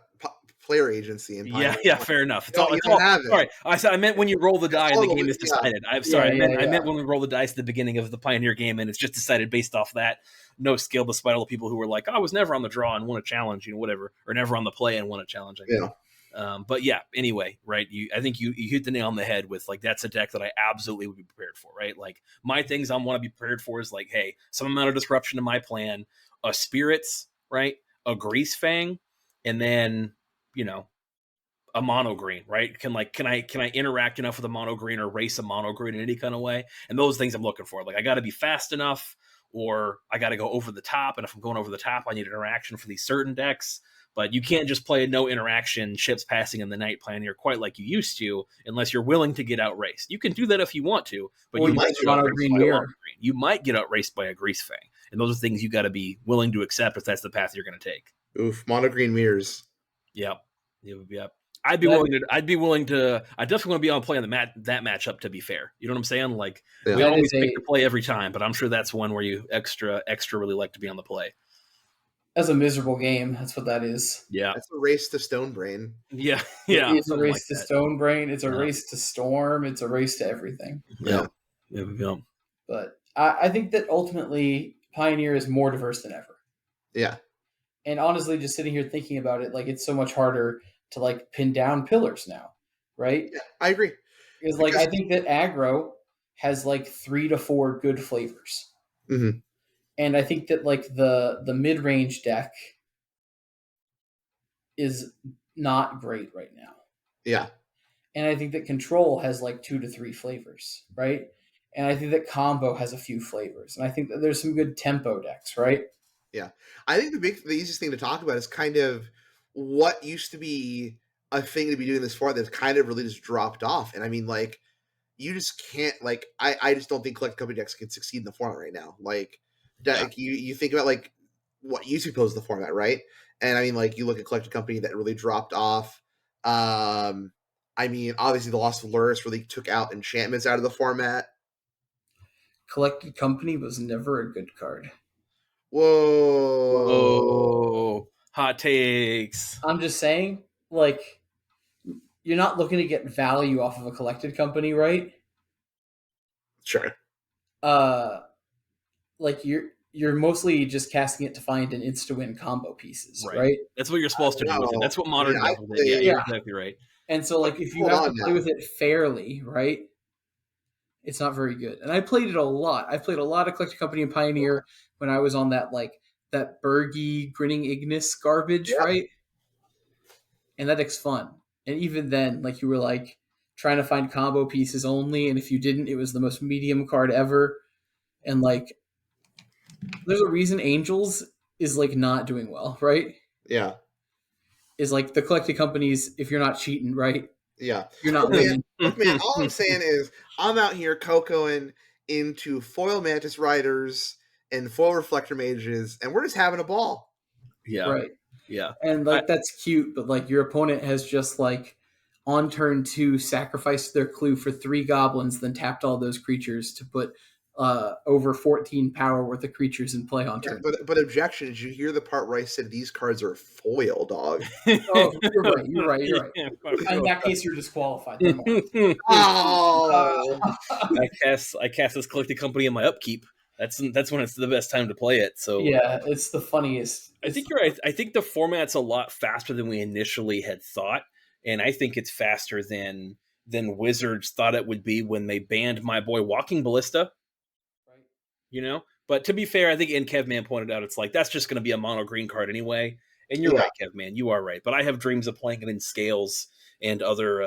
player agency. And yeah, fair enough. It's all sorry, I meant when you roll the die and the game is decided. I'm sorry, I meant when we roll the dice at the beginning of the Pioneer game, and it's just decided based off that. No skill, despite all the people who were like, I was never on the draw and won a challenge, whatever, or never on the play and won a challenge. But yeah, anyway, right? I think you hit the nail on the head with like that's a deck that I absolutely would be prepared for, right? Like my things I want to be prepared for is like, hey, some amount of disruption to my plan, a Spirits, right? A Greasefang, and then a mono green, right? Can I interact enough with a mono green or race a mono green in any kind of way? And those things I'm looking for. Like I got to be fast enough, or I got to go over the top. And if I'm going over the top, I need interaction for these certain decks. But you can't just play a no interaction ships passing in the night Pioneer quite like you used to, unless you're willing to get outraced. You can do that if you want to, but you might get outraced by a Mono Green. You might get outraced by a Grease Fang, and those are things you got to be willing to accept if that's the path you're going to take. Oof, Mono Green mirrors. Yep. I'd definitely want to be on play on that matchup, to be fair. You know what I'm saying? Like, we don't always pick the play every time, but I'm sure that's one where you extra really like to be on the play. That's a miserable game. That's what that is. Yeah. That's a race to Stone Brain. Yeah. It's a race to Stone Brain. It's a race to Storm. It's a race to everything. Yeah. But I think that ultimately Pioneer is more diverse than ever. Yeah. And honestly, just sitting here thinking about it, like, it's so much harder to like pin down pillars now, right? Yeah, I agree. Because like, I think that aggro has like 3 to 4 good flavors. Mm-hmm. And I think that like the mid-range deck is not great right now. Yeah. And I think that control has like 2 to 3 flavors, right? And I think that combo has a few flavors. And I think that there's some good tempo decks, right? Yeah. I think the easiest thing to talk about is kind of what used to be a thing to be doing this for that's kind of really just dropped off. And I mean, like, you just can't, like, I just don't think collected company decks can succeed in the format right now. Like, you think about, like, what used to pose the format, right? And I mean, like, you look at collected company that really dropped off. I mean, obviously the loss of Luris really took out enchantments out of the format. Collected company was never a good card. Whoa. Hot takes. I'm just saying, like, you're not looking to get value off of a collected company, right? Sure. Like, you're mostly just casting it to find an insta-win combo pieces, right? That's what you're supposed to do with it. That's what Modern does with it. Yeah, you're exactly right. And so, like, if you have to play with it fairly, right, it's not very good. And I played it a lot. I played a lot of Collected Company and Pioneer when I was on that, like, that Bergy Grinning Ignis garbage, right? And that deck's fun. And even then, like, you were, like, trying to find combo pieces only, and if you didn't, it was the most medium card ever. And, like, there's a reason Angels is, like, not doing well, right? Yeah. Is, like, the Collected Companies, if you're not cheating, right? Yeah. You're not winning. Man, all I'm saying is I'm out here cocoing into foil Mantis Riders and foil Reflector Mages, and we're just having a ball. Yeah. Right. Yeah. And, like, that's cute, but, like, your opponent has just, like, on turn 2 sacrificed their clue for 3 goblins, then tapped all those creatures to put over 14 power worth of creatures in play on turn. But objection, did you hear the part where I said these cards are foil, dog? Oh, you're right. Yeah, in that case, you're disqualified. Oh! I cast this Collected Company in my upkeep. That's when it's the best time to play it. So yeah, it's the funniest. I think you're right. I think the format's a lot faster than we initially had thought, and I think it's faster than Wizards thought it would be when they banned my boy Walking Ballista. Right. You know, but to be fair, I think Kevman pointed out it's like that's just going to be a mono green card anyway. And you're right, Kevman. You are right. But I have dreams of playing it in Scales and other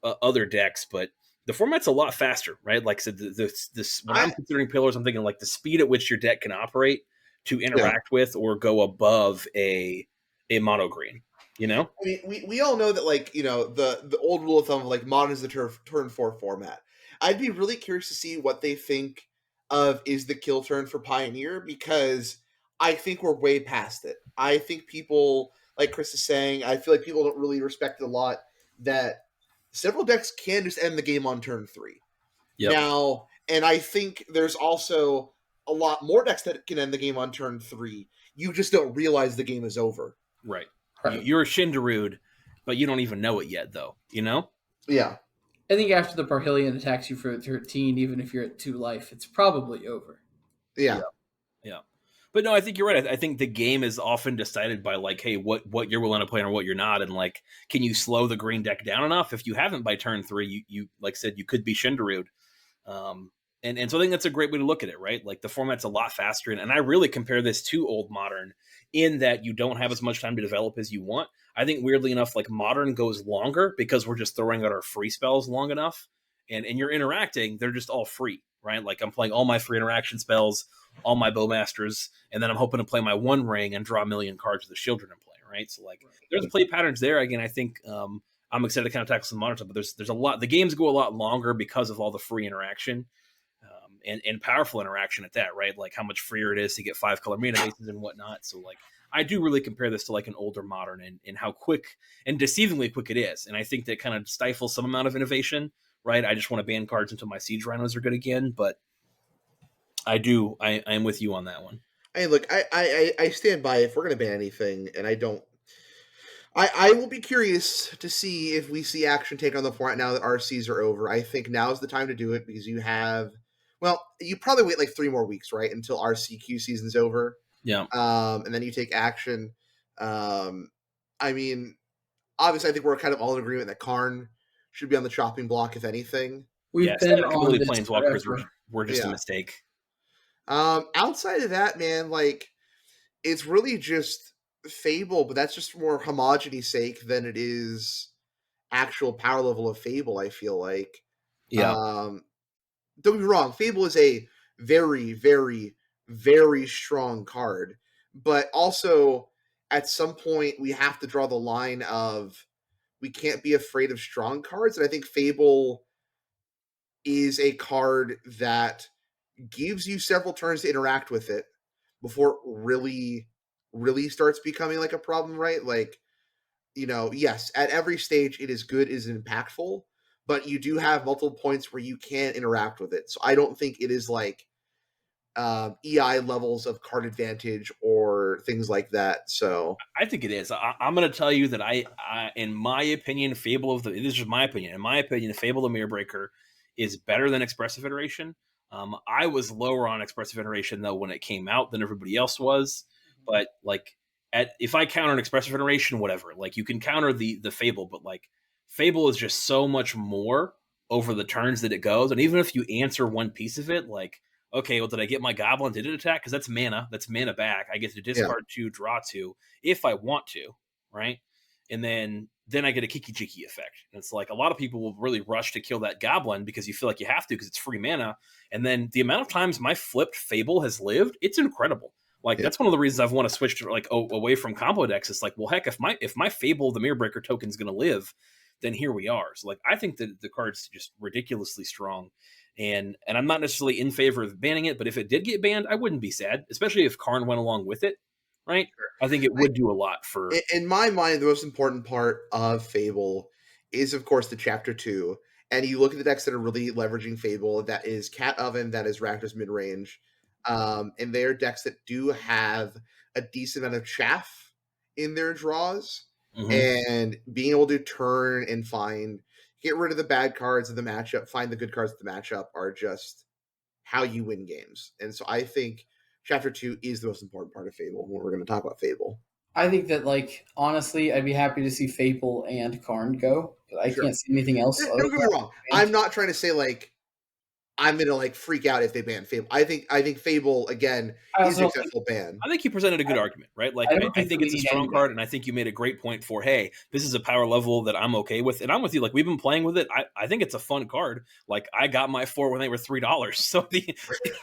other decks, but the format's a lot faster, right? Like I said, when I'm considering pillars, I'm thinking like the speed at which your deck can operate to interact with or go above a mono green. You know, I mean, we all know that, like, you know, the old rule of thumb of like Modern is the turn 4 format. I'd be really curious to see what they think of is the kill turn for Pioneer, because I think we're way past it. I think people, like Chris is saying, I feel like people don't really respect it a lot that several decks can just end the game on turn 3. Yep. Now, and I think there's also a lot more decks that can end the game on turn 3. You just don't realize the game is over. Right. You're a Shindarude, but you don't even know it yet, though. You know? Yeah. I think after the Parhelion attacks you for 13, even if you're at 2 life, it's probably over. Yeah. But no, I think you're right. I think the game is often decided by, like, hey, what you're willing to play and what you're not, and, like, can you slow the green deck down enough? If you haven't by turn 3, you like I said, you could be Shindarude. And so I think that's a great way to look at it, right? Like, the format's a lot faster, and I really compare this to Old Modern in that you don't have as much time to develop as you want. I think, weirdly enough, like, Modern goes longer because we're just throwing out our free spells long enough, and you're interacting, they're just all free, right? Like, I'm playing all my free interaction spells, all my Bowmasters, and then I'm hoping to play my One Ring and draw a million cards with the Children in play, right? So like there's play patterns there. Again, I think I'm excited to kind of tackle some modern stuff, but there's a lot. The games go a lot longer because of all the free interaction. And powerful interaction at that, right? Like how much freer it is to get 5 color mana bases and whatnot. So like I do really compare this to like an older modern and how quick and deceivingly quick it is. And I think that kind of stifles some amount of innovation, right? I just want to ban cards until my siege rhinos are good again. But I am with you on that one. I mean, look, I stand by if we're going to ban anything, and I don't. I will be curious to see if we see action taken on the format now that RCs are over. I think now's the time to do it because you have, well, you probably wait like 3 more weeks, right, until RCQ season's over. Yeah. And then you take action. I mean, obviously, I think we're kind of all in agreement that Karn should be on the chopping block, if anything. We've been on this planeswalkers were just a mistake. Outside of that, man, like it's really just Fable, but that's just more homogeny sake than it is actual power level of Fable. I feel like, don't get me wrong, Fable is a very, very, very strong card, but also at some point we have to draw the line of we can't be afraid of strong cards, and I think Fable is a card that gives you several turns to interact with it before it really starts becoming like a problem, right? Like, yes, at every stage it is good, is impactful, but you do have multiple points where you can interact with it. So I don't think it is like EI levels of card advantage or things like that. So I think it is. I'm going to tell you that I, in my opinion, this is my opinion. In my opinion, the Fable of Mirror Breaker is better than Expressive Iteration. I was lower on Expressive Iteration though when it came out than everybody else was. But like, if I counter an Expressive Iteration, whatever, like you can counter the Fable, but like Fable is just so much more over the turns that it goes. And even if you answer one piece of it, like, okay, well, did I get my Goblin? Did it attack? Because that's mana. That's mana back. I get to discard 2, draw 2 if I want to, right? And then I get a Kiki Jiki effect. And it's like a lot of people will really rush to kill that Goblin because you feel like you have to because it's free mana. And then the amount of times my flipped Fable has lived, it's incredible. Like that's one of the reasons I've want to switch to like away from combo decks. It's like, well, heck, if my Fable the Mirror Breaker token is going to live, then here we are. So like I think that the card's just ridiculously strong. And I'm not necessarily in favor of banning it, but if it did get banned, I wouldn't be sad, especially if Karn went along with it, right? Sure. I think it would do a lot for... In my mind, the most important part of Fable is, of course, the Chapter 2. And you look at the decks that are really leveraging Fable, that is Cat Oven, that is Rakdos Midrange. And they are decks that do have a decent amount of chaff in their draws. Mm-hmm. And being able to turn and get rid of the bad cards of the matchup, find the good cards of the matchup are just how you win games. And so I think Chapter 2 is the most important part of Fable when we're going to talk about Fable. I think that, like, honestly, I'd be happy to see Fable and Karn go, but I can't see anything else. Don't get me wrong. I'm not trying to say, like, I'm going to, like, freak out if they ban Fable. I think Fable, again, is a successful ban. I think you presented a good argument, right? Like, I think it's a strong card, and I think you made a great point for, hey, this is a power level that I'm okay with. And I'm with you. Like, we've been playing with it. I think it's a fun card. Like, I got my 4 when they were $3. So, you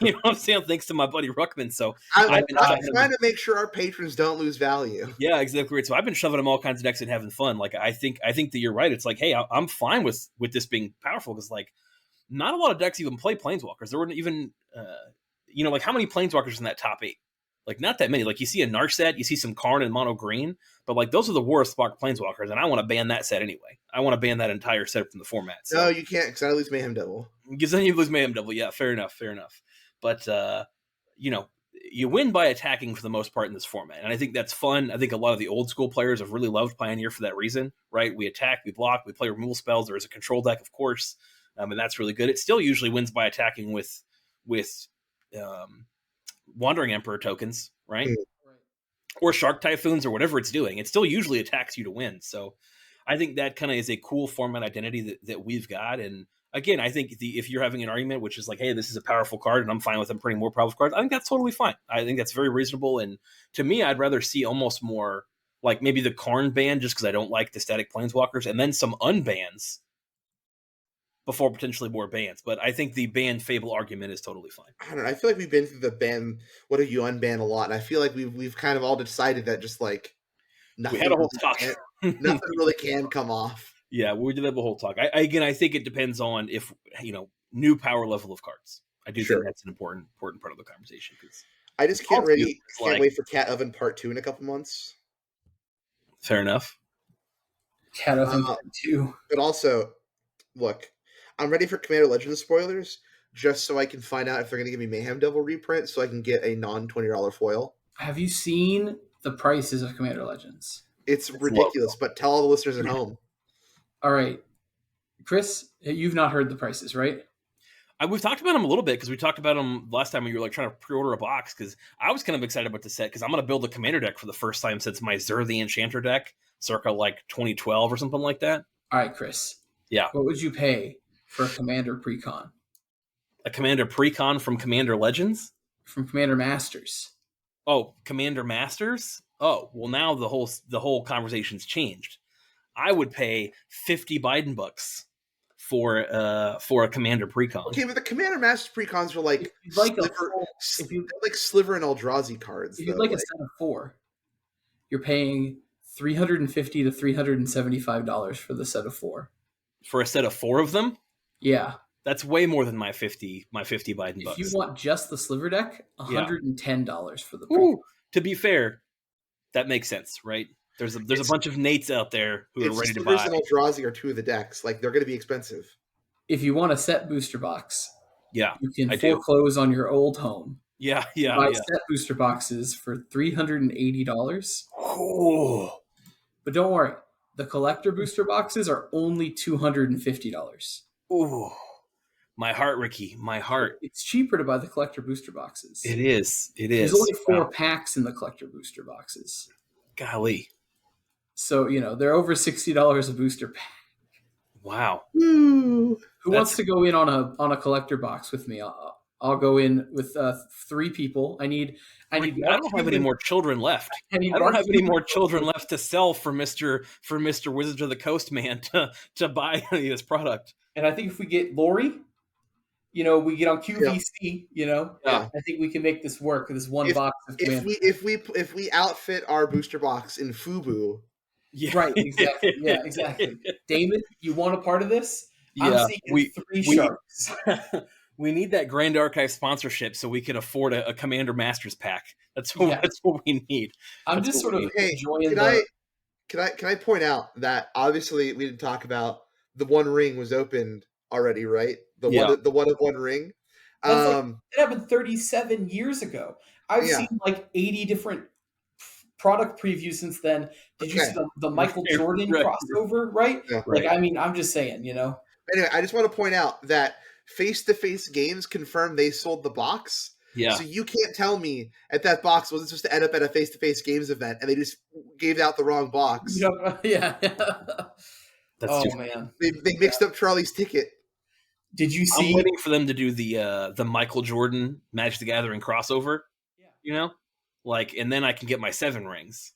know what I'm saying? Thanks to my buddy Ruckman. So, I'm trying to make sure our patrons don't lose value. Yeah, exactly right. So, I've been shoving them all kinds of decks and having fun. Like, I think that you're right. It's like, hey, I'm fine with this being powerful because, like, not a lot of decks even play Planeswalkers. There weren't even, like how many Planeswalkers in that top 8? Like not that many. Like you see a Narset, you see some Karn and Mono Green, but like those are the worst spark Planeswalkers, and I want to ban that set anyway. I want to ban that entire set from the format. So. No, you can't, because I lose Mayhem Devil. Because then you lose Mayhem Devil. Yeah, fair enough. But you win by attacking for the most part in this format, and I think that's fun. I think a lot of the old school players have really loved Pioneer for that reason, right? We attack, we block, we play removal spells. There is a control deck, of course. And that's really good. It still usually wins by attacking with Wandering Emperor tokens, right? Or Shark Typhoons or whatever it's doing. It still usually attacks you to win. So I think that kind of is a cool format identity that we've got. And again, I think if you're having an argument, which is like, hey, this is a powerful card and I'm fine with them printing more powerful cards, I think that's totally fine. I think that's very reasonable. And to me, I'd rather see almost more like maybe the Karn ban just because I don't like the static Planeswalkers and then some unbans before potentially more bans. But I think the ban Fable argument is totally fine. I don't know. I feel like we've been through the ban, what have you unban a lot. And I feel like we've kind of all decided that just like, nothing we had a whole really talk. Nothing really can come off. Yeah, we did have a whole talk. I think it depends on if new power level of cards. I do think that's an important part of the conversation because I just can't wait for Cat Oven Part 2 in a couple months. Fair enough. Cat Oven Part 2. But also, look, I'm ready for Commander Legends spoilers just so I can find out if they're going to give me Mayhem Devil reprint so I can get a non-$20 foil. Have you seen the prices of Commander Legends? It's ridiculous, but tell all the listeners at home. All right. Chris, you've not heard the prices, right? We've talked about them a little bit because we talked about them last time when you were like trying to pre-order a box because I was kind of excited about the set because I'm going to build a commander deck for the first time since my Zur the Enchanter deck circa like 2012 or something like that. All right, Chris. Yeah. What would you pay for a Commander Precon? A Commander Precon from Commander Legends? From Commander Masters. Oh, Commander Masters? Oh, well now the whole conversation's changed. I would pay 50 Biden bucks for a Commander Precon. Okay, but the Commander Masters Precons are like Sliver and Eldrazi cards. If you'd like a set of 4, you're paying $350 to $375 for the set of 4. For a set of 4 of them? Yeah. That's way more than my 50 Biden bucks. If you want just the Sliver deck, $110 for the Ooh, to be fair, that makes sense, right? There's a bunch of Nates out there who are ready to buy. Slivers and Eldrazi are 2 of the decks. Like, they're going to be expensive. If you want a set booster box, you can foreclose on your old home. Yeah. Buy set booster boxes for $380. Oh. But don't worry, the collector booster boxes are only $250. Ooh. My heart, Ricky. My heart. It's cheaper to buy the collector booster boxes. It is. There's only 4 packs in the collector booster boxes. Golly. So, they're over $60 a booster pack. Wow. Who wants to go in on a collector box with me? I'll go in with 3 people. I don't have any more children left. I don't have any more children left to sell for Mr. Wizards of the Coast man to buy any of this product. And I think if we get Lori, we get on QVC, I think we can make this work. This one box of Commander. If we outfit our booster box in FUBU. Yeah. Right, exactly. Yeah, exactly. Damon, you want a part of this? Yeah, I'm seeing 3 sharks. We need that Grand Archive sponsorship so we can afford a Commander Masters pack. That's what we need. I'm just sort of enjoying Can I point out that obviously we didn't talk about the One Ring was opened already, right? The one of One Ring. It happened 37 years ago. I've seen like 80 different product previews since then. Did you see the Michael Jordan crossover, right? Yeah. Like, I mean, I'm just saying, Anyway, I just want to point out that face-to-face games confirmed they sold the box. Yeah. So you can't tell me that box wasn't supposed to end up at a face-to-face games event and they just gave out the wrong box. Yeah. Man. They mixed up Charlie's ticket. Did you see? I'm waiting for them to do the Michael Jordan Magic the Gathering crossover. Yeah. And then I can get my 7 rings.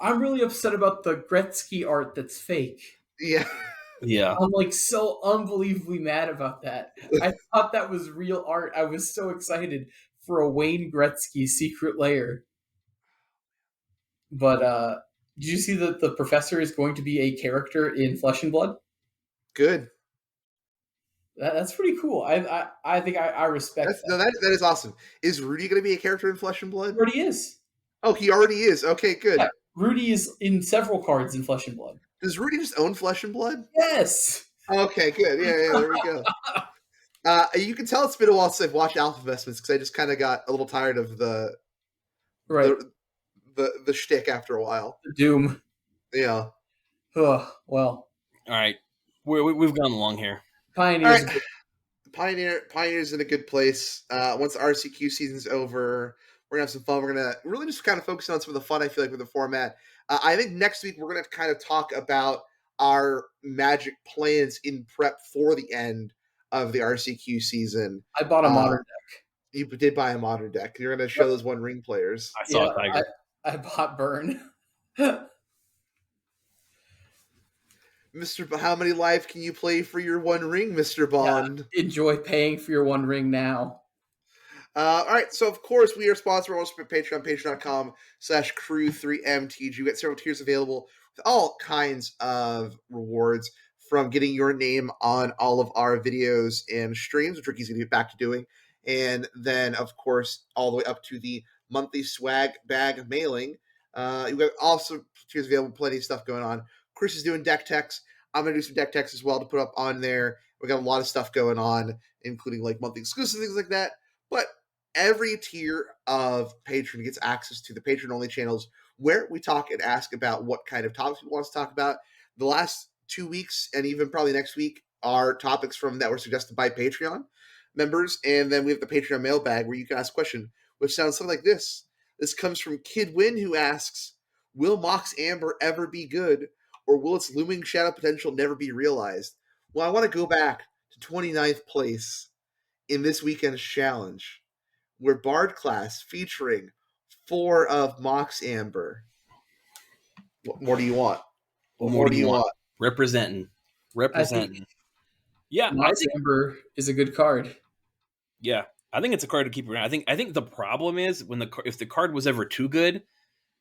I'm really upset about the Gretzky art that's fake. Yeah. Yeah. I'm like so unbelievably mad about that. I thought that was real art. I was so excited for a Wayne Gretzky secret lair. But did you see that the professor is going to be a character in Flesh and Blood? Good. That's pretty cool. I think I respect that. That is awesome. Is Rudy going to be a character in Flesh and Blood? He already is. Oh, he already is. Okay, good. Yeah, Rudy is in several cards in Flesh and Blood. Does Rudy just own Flesh and Blood? Yes. Okay, good. Yeah, there we go. You can tell it's been a while since I've watched Alpha Investments because I just kind of got a little tired of the shtick after a while. The Doom. Yeah. Oh, well. All right. We've gone along here. Pioneers. Right. Pioneer's in a good place. Once the RCQ season's over, we're going to have some fun. We're going to really just kind of focus on some of the fun, I feel like, with the format. I think next week we're going to kind of talk about our Magic plans in prep for the end of the RCQ season. I bought a modern deck. You did buy a modern deck. You're going to show those One Ring players. I saw Tiger. I bought Burn. How many live can you play for your One Ring, Mr. Bond? Yeah, enjoy paying for your One Ring now. All right, so of course we are sponsored also by Patreon, patreon.com/crew3mtg. We get several tiers available with all kinds of rewards, from getting your name on all of our videos and streams, which Ricky's going to get back to doing, and then of course all the way up to the monthly swag bag mailing. You got also tiers available, plenty of stuff going on. Chris is doing deck techs. I'm going to do some deck techs as well to put up on there. We got a lot of stuff going on, including like monthly exclusive things like that. But every tier of patron gets access to the patron only channels where we talk and ask about what kind of topics we want to talk about. The last 2 weeks and even probably next week are topics from that were suggested by Patreon members. And then we have the Patreon mailbag where you can ask a question, which sounds something like this. This comes from Kid Win, who asks, will Mox Amber ever be good, or will its looming shadow potential never be realized? Well, I want to go back to 29th place in this weekend's challenge, where Bard class featuring 4 of Mox Amber. What more do you want? What more do you want? Representing. Yeah, Mox Amber is a good card. Yeah, I think it's a card to keep around. I think the problem is if the card was ever too good,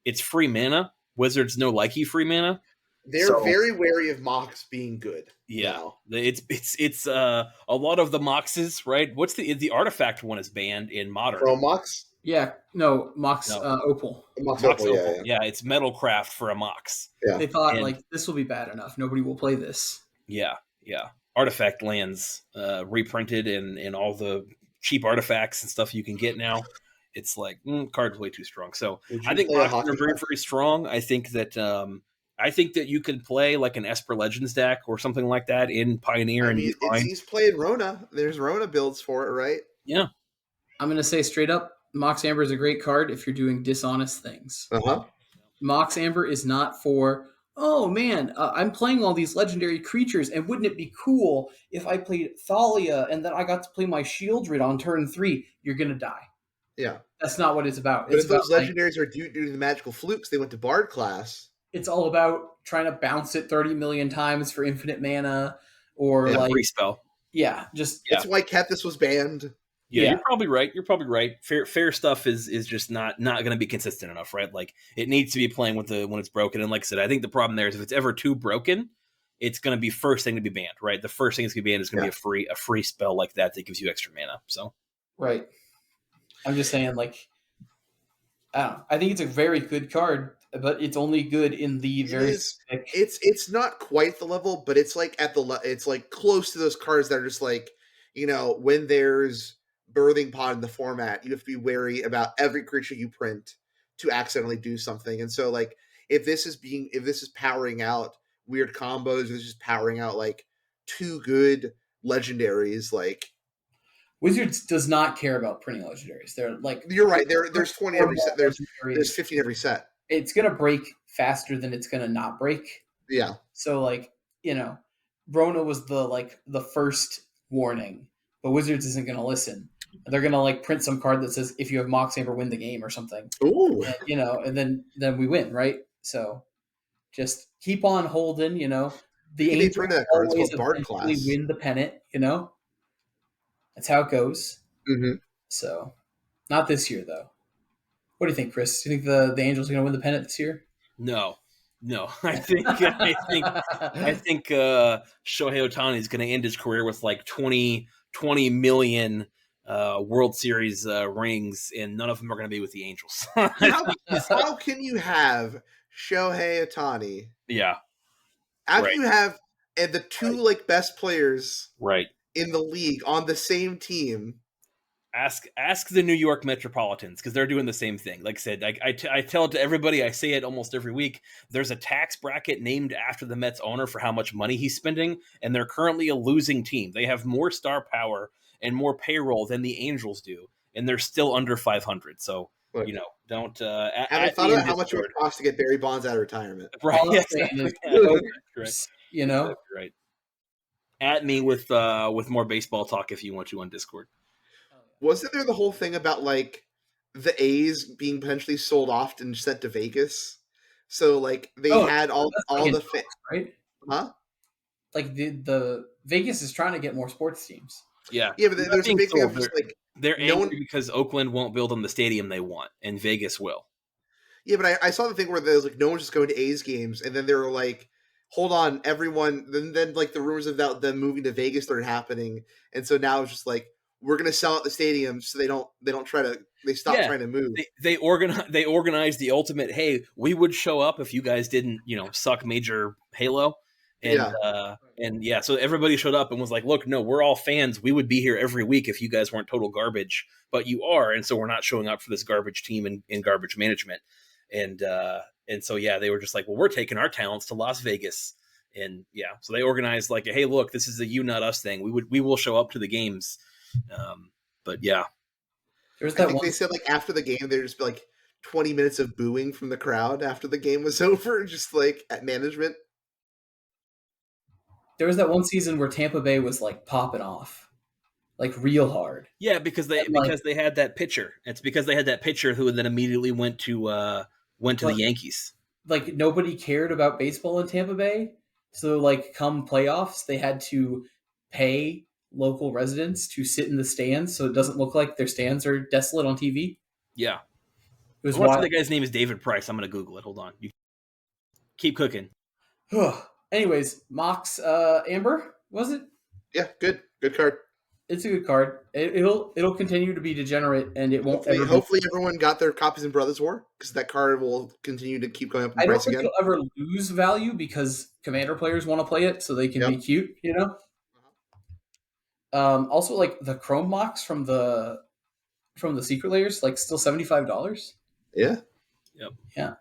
it's free mana. Wizards no likey free mana. They're very wary of Mox being good. Yeah, now. It's a lot of the Moxes, right? What's the artifact one is banned in Modern? Pro Mox? Yeah, no, Mox Opal. Mox Opal, yeah, it's Metalcraft for a Mox. Yeah. They thought, like, this will be bad enough. Nobody will play this. Yeah. Artifact lands reprinted and all the cheap artifacts and stuff you can get now. It's like, card's way too strong. So I think Moxes are very, very strong. I think that you can play like an Esper Legends deck or something like that in Pioneer. He's playing Rona. There's Rona builds for it, right? Yeah. I'm going to say straight up, Mox Amber is a great card if you're doing dishonest things. Uh-huh. Mox Amber is not for, oh man, I'm playing all these legendary creatures, and wouldn't it be cool if I played Thalia and then I got to play my Shieldred on turn 3? You're going to die. Yeah. That's not what it's about. But if those legendaries are due to the magical flukes, they went to Bard class. It's all about trying to bounce it 30 million times for infinite mana, or free spell. Yeah, that's why Kethis was banned. Yeah, you're probably right. Fair stuff is just not going to be consistent enough, right? Like, it needs to be playing when it's broken. And like I said, I think the problem there is if it's ever too broken, it's going to be first thing to be banned, right? The first thing that's going to be banned is going to be a free spell like that gives you extra mana. So right. I'm just saying, like, I don't know. I think it's a very good card, but it's only good in the It's not quite the level, but it's like it's like close to those cards that are just like, when there's Birthing Pod in the format, you have to be wary about every creature you print to accidentally do something. And so, like, if this is powering out weird combos, if this is powering out like 2 good legendaries, like, Wizards does not care about printing legendaries. They're like, you're right. There's 20 every set. There's 15 every set. It's gonna break faster than it's gonna not break. Yeah. So, like, Rona was the first warning, but Wizards isn't gonna listen. They're gonna like print some card that says if you have Mox Amber, win the game or something. Ooh. And then we win, right? So just keep on holding. The Angels always Bard class win the pennant. That's how it goes. Mm-hmm. So not this year though. What do you think, Chris? Do you think the Angels are gonna win the pennant this year? No. I think Shohei Ohtani is going to end his career with like 20 million World Series rings, and none of them are going to be with the Angels. How can you have Shohei Ohtani? Yeah. After you have the 2 best players in the league on the same team. Ask the New York Metropolitans, because they're doing the same thing. Like I said, I tell it to everybody. I say it almost every week. There's a tax bracket named after the Mets owner for how much money he's spending, and they're currently a losing team. They have more star power and more payroll than the Angels do, and they're still under 500. So, don't... Have I thought about how much it would cost to get Barry Bonds out of retirement? Right. Right. At me with more baseball talk if you want to on Discord. Wasn't there the whole thing about like the A's being potentially sold off and sent to Vegas? So like they had all the right? Huh? Like the Vegas is trying to get more sports teams. Yeah, Yeah, but there's a big thing of just like they're angry because Oakland won't build them the stadium they want, and Vegas will. Yeah, but I saw the thing where there's like no one's just going to A's games, and then they were like, "Hold on, everyone." Then like the rumors about them moving to Vegas started happening, and so now it's just like we're gonna sell out the stadium so they don't stop trying to move. They organized the ultimate. Hey, we would show up if you guys didn't suck major Halo. And so everybody showed up and was like, look, no, we're all fans. We would be here every week if you guys weren't total garbage, but you are. And so we're not showing up for this garbage team in garbage management. And so, they were just like, well, we're taking our talents to Las Vegas. And so they organized like, hey, look, this is a you, not us thing. We will show up to the games. But yeah. I think they said like after the game, there'd just be like 20 minutes of booing from the crowd after the game was over, just like at management. There was that one season where Tampa Bay was like popping off, like real hard. Yeah, because they had that pitcher. It's because they had that pitcher who then immediately went to the Yankees. Like nobody cared about baseball in Tampa Bay, so like come playoffs, they had to pay local residents to sit in the stands, so it doesn't look like their stands are desolate on TV. Yeah, it was wild. The guy's name is David Price. I'm gonna Google it. Hold on. You keep cooking. Anyways, Mox Amber, was it? Yeah, good card. It's a good card. It'll continue to be degenerate, and it won't. Hopefully, everyone got their copies in Brothers War because that card will continue to keep going up in price again. I don't think it'll ever lose value because Commander players want to play it, so they can be cute, Also, like the Chrome Mox from the Secret Layers, like still $75. Yeah. Yep. Yeah.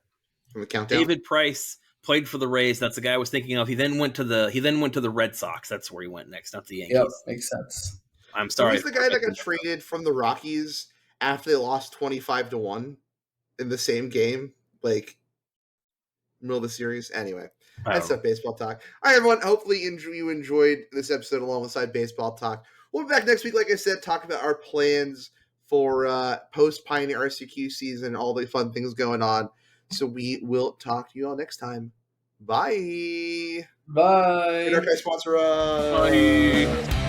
From the countdown. David Price played for the Rays. That's the guy I was thinking of. He then went to the Red Sox. That's where he went next, not the Yankees. Yep, makes sense. I'm sorry. He's the guy that got traded from the Rockies after they lost 25-1 in the same game, like middle of the series. Anyway, that's enough baseball talk. All right, everyone. Hopefully you enjoyed this episode alongside baseball talk. We'll be back next week, like I said, talk about our plans for post-Pioneer RCQ season, all the fun things going on. So we will talk to you all next time. Bye. Bye. Good archive sponsor. Bye.